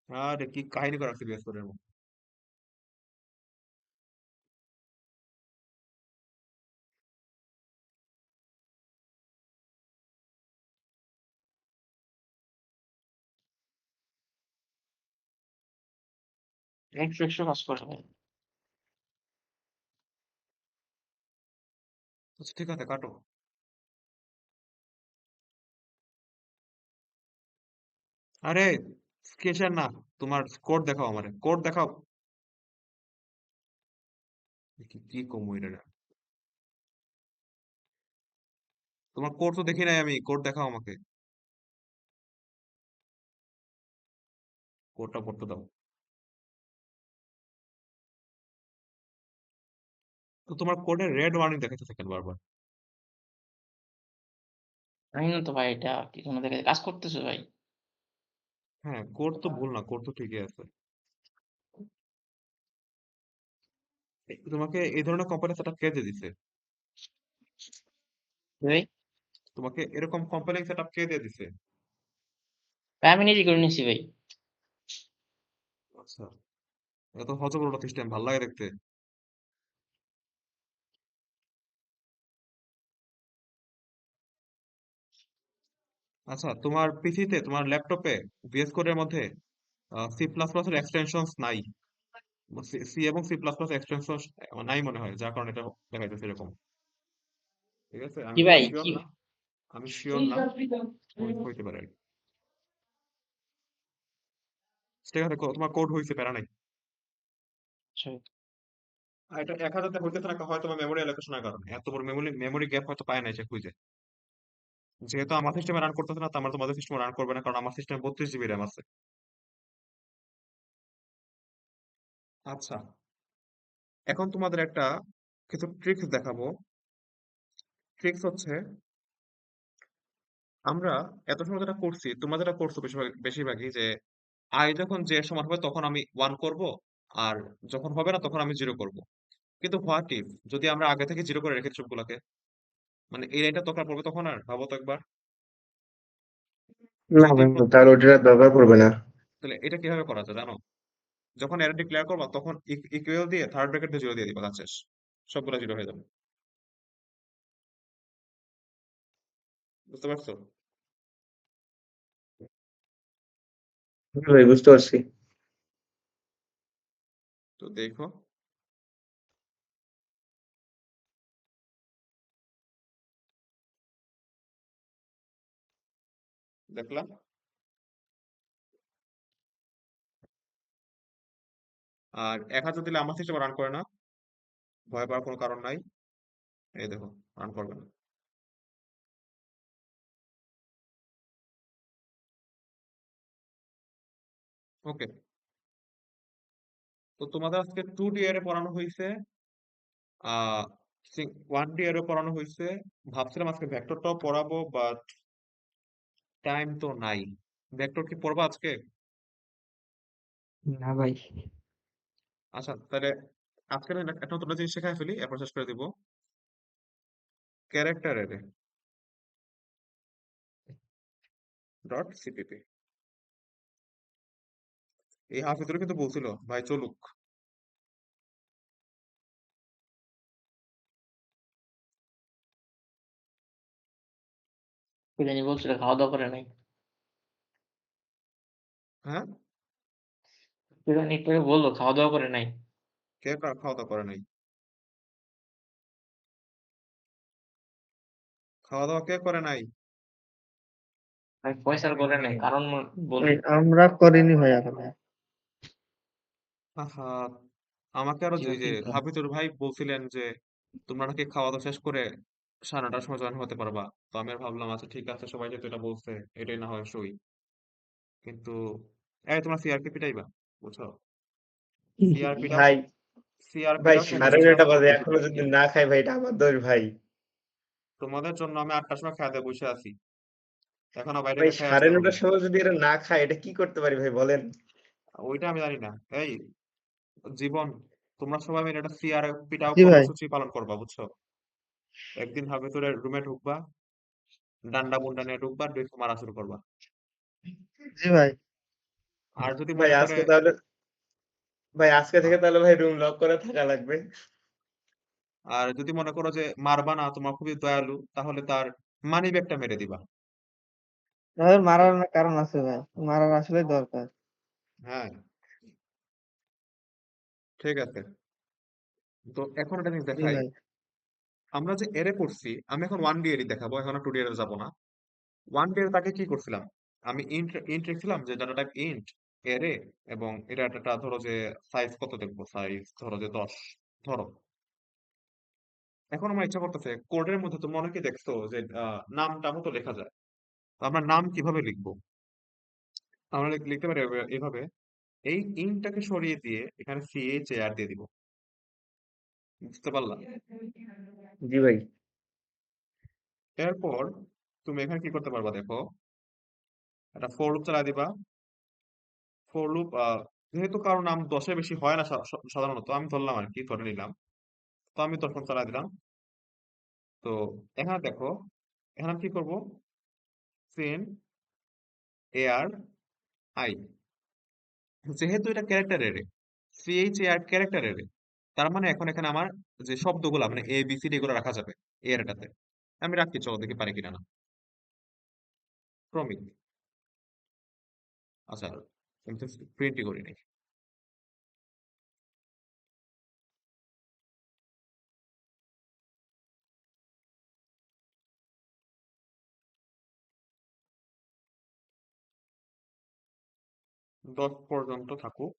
আরে কি কাহিনী করা রাখছে বিএস কোডের মধ্যে। একশো কাজ করে ভাই। আচ্ছা ঠিক আছে, কাটো। আরে স্কেচার না, তোমার কোড দেখাও, আমারে কোড দেখাও। কি কমু এটা? তোমার কোড তো দেখি নাই আমি, কোড দেখাও আমাকে। কোডটা পড়তে দাও। তো তোমার কোডে রেড ওয়ার্নিং দেখাইতেছে কেন বারবার? জানি না তো ভাই, এটা কি কোনো জায়গায় কাজ করতেছে ভাই? হ্যাঁ, কোড তো ভুল না, কোড তো ঠিকই আছে। তোমাকে এই ধরনের কোম্পানি সেটআপ কে দিয়ে দিছে? ভাই তোমাকে এরকম কোম্পানি সেটআপ কে দিয়ে দিছে? আমি নিজে করে নিছি ভাই। আচ্ছা, এত হজবরল সিস্টেম ভাল লাগে দেখতে। আচ্ছা, তোমার পিসিতে, তোমার ল্যাপটপে ভিএস কোডের মধ্যে সি প্লাস প্লাস এর এক্সটেনশনস নাই। সি এবং সি প্লাস প্লাস এক্সটেনশন নাই মনে হয়, যার কারণে এটা দেখাইতেছে এরকম। ঠিক আছে, কি আমি ভাই শিওর কি? না, আমি শিওর না, হইতে পারে। ঠিক আছে, তোমার কোড হয়েছে, প্যারা নাই। আচ্ছা, আর এটা 1000 তে হইতেছে না, হয়তো মেমোরি অ্যালোকেশনের কারণে এত বড় মেমোরি গ্যাপ হয়তো পায় না সে খুঁজে। যেহেতু আমার সিস্টেমে রান করতেছে না, তো আমার তোমাদের সিস্টেমে রান করবে না, কারণ আমার সিস্টেমে 32 জিবি র্যাম আছে। আচ্ছা, এখন তোমাদের একটা কিছু ট্রিক্স দেখাবো। ট্রিক্স হচ্ছে, আমরা এত সময় যেটা করছি, তোমরা যেটা করছো বেশিরভাগই যে আই যখন যে সমান হবে তখন আমি 1 করব, আর যখন হবে না তখন আমি 0 করব। কিন্তু হোয়াট ইফ যদি আমরা আগে থেকে 0 করে রেখেছি সবগুলাকে, মানে এই লাইনটা দরকার পড়বে তখন, আর ভাবো তো একবার। না যদি বন্ধু, তার ওটা দরকার পড়বে না। তাহলে এটা কিভাবে করা যায় জানো? যখন এরর ডিক্লেয়ার করবা তখন ইকুয়াল দিয়ে থার্ড ব্র্যাকেট দিয়ে 0 দিয়ে দিবা, কাজ শেষ। সবগুলা 0 হয়ে যাবে। বুঝতে পারছো? ভাই বুঝতে পারছি। তো দেখো, দেখলাম। আর 1000 দিলে আমার সিস্টেম রান করে না, ভয় পাওয়ার কোনো কারণ নাই। এই দেখো, রান করবে না। ওকে, তো তোমাদের আজকে 2D এর পড়ানো হয়েছে, আহ 1D এর পড়ানো হয়েছে। ভাবছিলাম আজকে ভেক্টরটাও পড়াবো, বাট টাইম তো নাই। ভেক্টর কি পড়বা আজকে? না ভাই। আচ্ছা তাহলে আজকে একটা নতুন জিনিস শেখাই ফেলি, এরপর শেষ করে দিব। Character array dot CPP. এই হাফিজুরও কিন্তু বলছিল ভাই চলুক। কি জানি বলছিল খাওয়া দাওয়া করে নাই। হ্যাঁ, কি জানি একটু আগে বললো খাওয়া দাওয়া করে নাই। কে খাওয়া দাওয়া করে নাই? খাওয়া দাওয়া কে করে নাই? ভাই পয়সার করে নাই, কারণ বললো। আমরা করিনি ভাই এখনো। আহা, আমাকে আরো জি যে ভাই, যে কি করেন? হাফিজুর ভাই বলছিলেন যে তোমরা নাকি খাওয়া দাওয়া শেষ করে 9:30টার সময় জয়েন হতে পারবা। তো আমি আর ভাবলাম আচ্ছা ঠিক আছে, সবাই যেহেতু এটা বলছে এটাই না হয় সই। কিন্তু তোমরা সিআরপি পিটাইবা, বুঝছো? সিআরপিটাও ভাই ভাই সিআরপিটাও খেতে 9:30 বসে বাজে আছি। এখনো যদি না খাই ভাই এটা আমার দোষ ভাই। তোমাদের জন্য আমি 8টার সময় খেতে বসে আছি, এখনো বাইরে ভাই গিয়ে খেয়ে আসতে হবে। 9:30টার সময় যদি এরা না খায় এটা কি করতে পারি ভাই বলেন? ওইটা আমি জানি না। এই জীবন, তোমরা সবাই মিলে একটা সিআরপিটাও জি ভাই। কর্মসূচি পালন করবা, বুঝছো? একদিন হবে তোরে রুমে ঢুকবা, ডান্ডা মুন্ডা নিয়ে ঢুকবা, ঢুকে মারা শুরু করবা। জি ভাই। আর যদি ভাই মনে করে আজকে তাহলে ভাই আজকে থেকে তাহলে ভাই রুম লক করে থাকা লাগবে। আর যদি মনে করো যে মারবা না, তোমার খুবই দয়ালু, তাহলে তার মানি ব্যাগটা মেরে দিবা। তাদের মারার কারণ আছে ভাই, মারার আসলে দরকার। হ্যাঁ, ঠিক আছে। তো এখন একটা জিনিস জি দেখাই, ভাই। আমরা যে এরে করছি, আমি এখন 1D এরই দেখাবো, এখন আর 2D এর যাবো না। 1D এর তাকে কি করছিলাম, আমি ইন্ট ইন্ট লিখছিলাম যে ডাটা টাইপ ইন্ট এরে, এবং এটা একটা ধরো যে সাইজ কত দেখবো, সাইজ ধরো যে 10 ধরো। এখন আমার ইচ্ছা করতেছে কোডের মধ্যে, তোমরা অনেকে দেখছো যে নামটা মতো লেখা যায়, তো আমরা নাম কিভাবে লিখবো? আমরা লিখতে পারি এভাবে, এই ইন্টটাকে সরিয়ে দিয়ে এখানে CHAR দিয়ে দিব। বুঝতে পারলাম? জি ভাই। এরপর তুমি এখানে কি করতে পারবা দেখো, একটা ফর লুপ চালাই দিবা। ফর লুপ যেহেতু কারো নাম 10-এর বেশি হয় না সাধারণত, আমি ধরলাম আর কি, ধরে নিলাম। তো আমি তখন চালাই দিলাম। তো এখানে দেখো, এখানে কি করব, সেন ARI, যেহেতু এটা ক্যারেক্টার এরে, CHAR ক্যারেক্টার এরে, তার মানে এখন এখানে আমার যে শব্দগুলো মানে ABCD এগুলো রাখা যাবে এরটাতে। আমি রাখছি, চলো দেখি পারি কিনা না। ক্রমিক। আচ্ছা, আমি তো প্রিন্টই করি নাই। 10 পর্যন্ত থাকুক,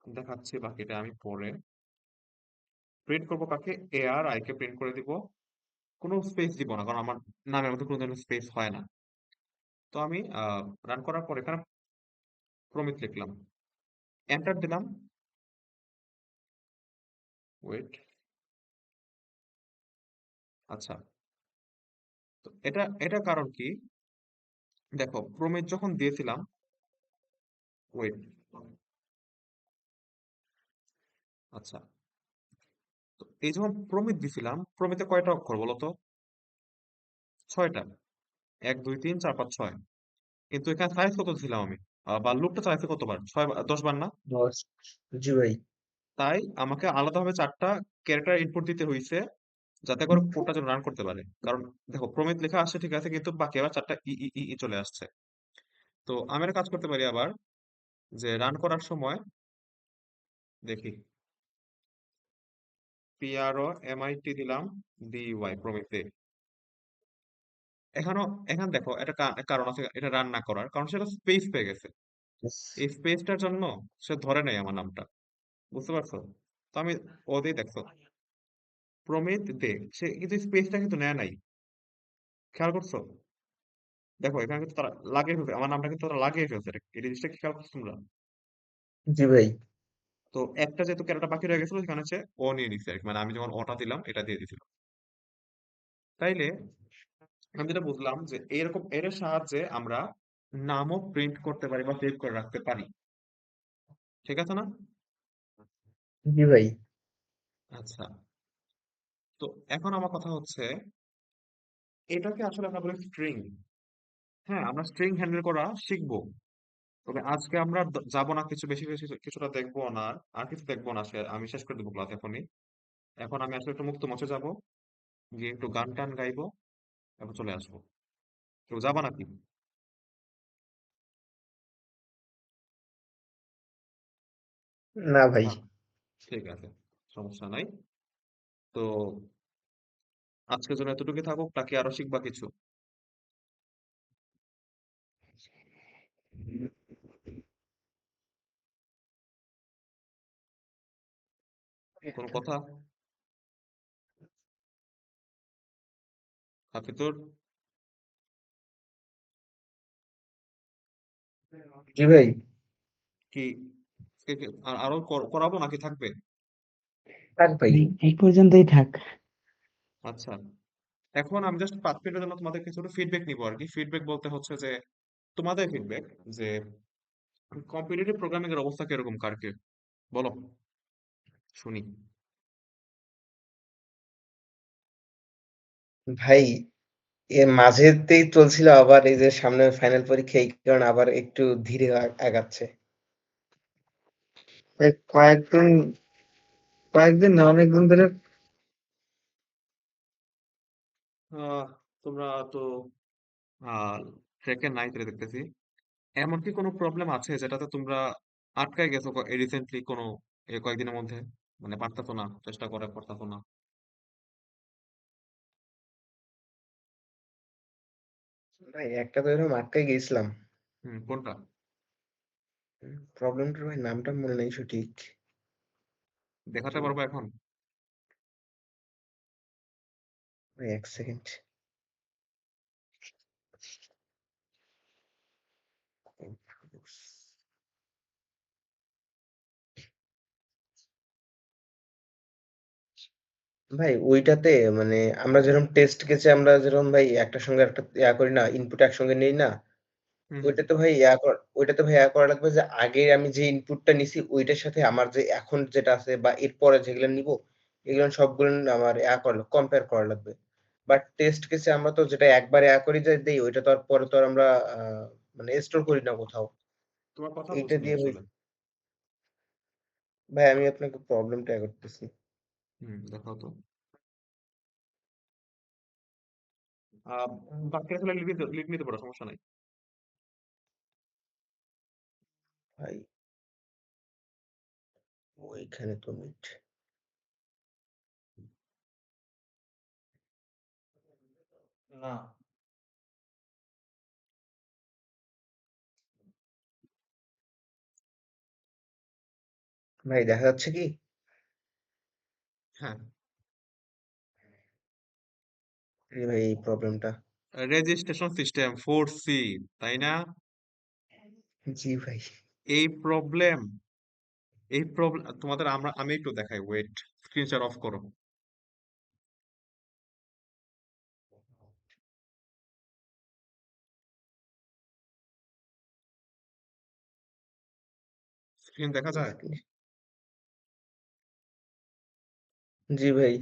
দেখাচ্ছি বাকিটা আমি পরে। প্রিন্ট করবো কাকে, ARI কে প্রিন্ট করে দিব। কোনো স্পেস দিব না, কারণ আমার নামের মধ্যে কোনো ধরনের স্পেস হয় না। তো আমি রান করার পর এখানে প্রমিত লিখলাম, এন্টার দিলাম। ওয়েট, আচ্ছা। তো এটা কারণ কি, দেখো প্রমিত যখন দিয়েছিলাম, ওয়েট, আচ্ছা। তো এই যখন প্রমিত দিছিলাম, প্রমিতে কয়টা অক্ষর বলো তো? 6টা। 1 2 3 4 5 6। কিন্তু এখানে সাইজ কত ছিলাম আমি, বা লুপটা চাইছে কতবার, 10 বার না? 10। জি ভাই। তাই আমাকে আলাদাভাবে 4টা ক্যারেক্টার ইনপুট দিতে হয়েছে, যাতে করে কোডটা যেন রান করতে পারে। কারণ দেখো প্রমিত লেখা আসছে ঠিক আছে, কিন্তু বাকি আবার 4টা ই ই ই ই চলে আসছে। তো আমি একটা কাজ করতে পারি আবার, যে রান করার সময় দেখি, PROMIT দিলাম, DY প্রমিতে। এখানেও, এখানে দেখো একটা কারণ আছে এটা রান না করার, কারণ সেটা স্পেস পেয়ে গেছে। এই স্পেসটার জন্য সে ধরে নাই আমার নামটা, বুঝতে পারছো? তো আমি ওদের দেখছো প্রমিত দে, সে কিন্তু স্পেসটা কিন্তু নেয় নাই, খেয়াল করছো? দেখো এখানে কিন্তু তারা লাগিয়ে ফেলছে, আমার নামটা কিন্তু তারা লাগিয়ে ফেলছে, এই জিনিসটা কি খেয়াল করছো তোমরা? জি ভাই। তো একটা যেহেতু ক্যারেক্টার বাকি রয়ে গেছিল, সেখানে হচ্ছে ও নিয়ে নিচ্ছে আর কি। মানে আমি যখন ওটা দিলাম, এটা দিয়ে দিছিল। তাইলে আমি যেটা বুঝলাম যে এরকম এর সাহায্যে আমরা নামও প্রিন্ট করতে পারি বা সেভ করে রাখতে পারি, ঠিক আছে না? জি ভাই। আচ্ছা, তো এখন আমার কথা হচ্ছে, এটাকে আসলে আমরা বলি স্ট্রিং। হ্যাঁ, আমরা স্ট্রিং হ্যান্ডেল করা শিখবো। তবে আজকে আমরা যাব না, কিছু বেশি বেশি কিছুটা দেখবো না, আর কিছু দেখবো না, আমি শেষ করে দেবো ক্লাস এখনই। এখন আমি আসলে একটু মুক্ত মঞ্চে যাবো, গিয়ে একটু গান টান গাইবো, এবং চলে আসবো। কেউ যাবা নাকি? না ভাই। আচ্ছা, ঠিক আছে, সমস্যা নাই। তো আজকের জন্য এতটুকুই থাকুক, নাকি আরো শিখবা কিছু? কোনো কথা? হাফিজুর, জি ভাই। কি আরো করাবো নাকি থাকবে? থাক ভাই। এই পর্যন্তই থাক। আচ্ছা, এখন আমি জাস্ট 5 মিনিটের জন্য তোমাদের কিছু ফিডব্যাক নিবো আর কি। ফিডব্যাক বলতে হচ্ছে যে তোমাদের ফিডব্যাক যে কম্পিটিটিভ প্রোগ্রামিং এর অবস্থা কিরকম কারকে বলো, শুনি। ভাই এর মাঝেতেই চলছিল, আবার এই যে সামনে ফাইনাল পরীক্ষা, এই কারণে আবার একটু ধীরে আগাচ্ছে। এই কয়েকদিন না, অনেকদিন ধরে তোমরা তো ট্রেকে নাই ধরে দেখতেছি। এমন কি কোনো প্রবলেম আছে যেটাতে তোমরা আটকায় গেছো রিসেন্টলি কোনো কয়েকদিনের মধ্যে, মানে পারতাছো না, চেষ্টা করে পারতাছো না? ভাই একটা তো এরকম আটকে গেছিলাম। কোনটা? প্রবলেমটার ভাই নামটা মনে নেই সঠিক। দেখাতে পারবো এখন? ভাই এক সেকেন্ড। ভাই ওইটাতে মানে আমরা যেরকম টেস্ট কেসে আমরা যেরকম ভাই একটার সঙ্গে একটা করি না, ইনপুট একসঙ্গে নেই না, হুম হুম। ওইটাতে ভাই ওইটাতে ভাই করা লাগবে যে আগে আমি যে ইনপুটটা নিছি ওইটার সাথে আমার যে এখন যেটা আছে বা এরপরে যেগুলো নিব এগুলো সবগুলো আমার করা কম্পেয়ার করা লাগবে। বাট টেস্ট কেসে আমরা তো যেটা একবারে করি যে দেই, ওইটা তো আর পরে তো আর আমরা মানে স্টোর করি না কোথাও। তোমার কথা এইটা বুঝিনি দিয়ে ভাই, আসলে। ভাই আমি আপনাকে প্রবলেমটা করতেছি। দেখাও তো। বাকিটা আসলে লিখ নিতে পারো, সমস্যা নাই। ভাই ওইখানে তো মিট। না, ভাই দেখা যাচ্ছে কি? হ্যাঁ, এই ভাই এই প্রবলেমটা। রেজিস্ট্রেশন সিস্টেম 4C, তাই না? জি ভাই। এই প্রবলেম তোমাদের আমি একটু দেখাই, ওয়েট, স্ক্রিনশট অফ করো। স্ক্রিন দেখা যায়? জি ভাই।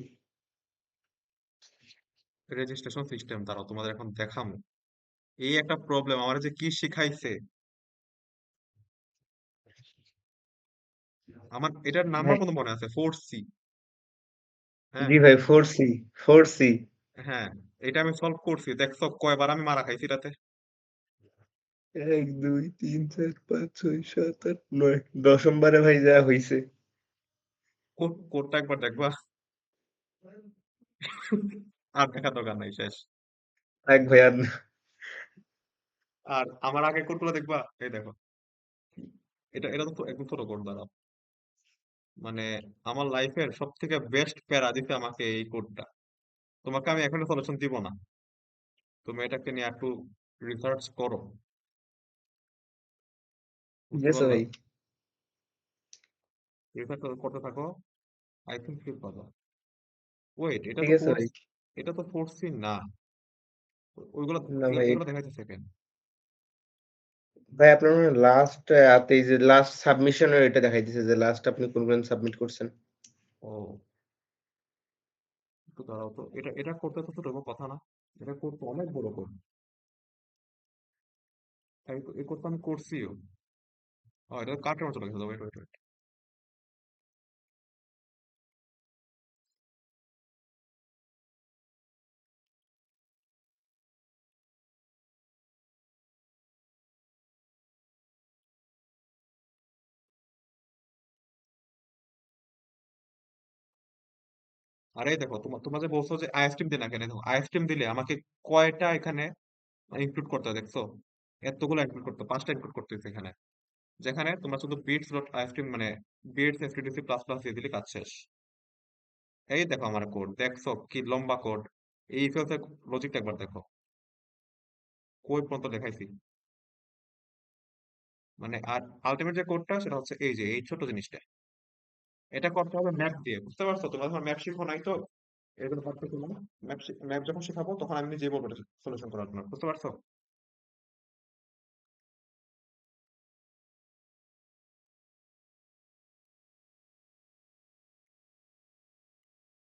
রেজিস্ট্রেশন সিস্টেম তারা তোমাদের এখন দেখামো। এই একটা প্রবলেম আমার যে কি শিখাইছে, আমার এটার নাম্বার ভাই মতো মনে আছে, 4C। হ্যাঁ জি ভাই, 4C। 4C। হ্যাঁ, এটা আমি সলভ করছি, দেখছো কয়বার আমি মারা খাইছি এটাতে? 1 2 3 4 5 6 7 8 9 10ম বারে ভাই যা হইছে। কোডটা একবার দেখবা? আর দেখা দরকার নাই, শেষ। থাক ভাই আর না। আর আমার আগে কোডগুলো দেখবা, এই দেখো, এটা এটা তো একদম ছোট কোড দ্বারা, মানে আমার লাইফের সব থেকে বেস্ট প্যারা দিতে আমাকে এই কোডটা। তোমাকে আমি এখনো সলিউশন দিব না, তুমি এটাকে নিয়ে একটু রিসার্চ করো, ঠিক বুঝতে আছে পারলা? ভাই। রিসার্চ করতে থাকো, আই থিঙ্ক ঠিক পাবা। ওয়েট, ঠিক আছে ভাই। এটা তো ফোর্সি না, ওইগুলো না ভাই, এগুলো দেখাইতে সেকেন্ড। ভাই আপনার লাস্ট এই যে লাস্ট সাবমিশনের এটা দেখাইতেছে যে লাস্ট আপনি কোনগুলো সাবমিট করছেন। ও, একটু দাঁড়াও তো, এটা এটা করতে তো ছোট কথা না, এটা করতে অনেক বড় কোড। এই কোডটা আমি করছিও। এটা কাটের মতো লাগে, ওয়েট ওয়েট ওয়েট। আরে দেখো, তোমার যে বলছো যে আইএসটিএম দিই না কেন, দেখো আইএসটিএম দিলে আমাকে কয়টা এখানে ইনক্লুড করতে হয় দেখছো? এতগুলো ইনক্লুড করতে, 5টা ইনক্লুড করতে হচ্ছে এখানে। যেখানে তোমরা শুধু বিটস ডট আইএসটিএম মানে বিটস এফটিডিসি প্লাস প্লাস দিয়ে দিলে কাজ শেষ। এই দেখো আমার কোড, দেখছো কি লম্বা কোড? এই if else এর লজিকটা একবার দেখো কই পর্যন্ত দেখাইছি মানে আর আলটিমেট যে কোডটা সেটা হচ্ছে এই যে এই ছোট জিনিসটা এটা করতে হবে ম্যাপ দিয়ে বুঝতে পারছো তোমরা তোমার ম্যাপ শিখো নাই তো এগুলো পারতেছো না ম্যাপ যখন শেখাবো তখন আমি নিজেই বলবো সলিউশন করার জন্য বুঝতে পারছো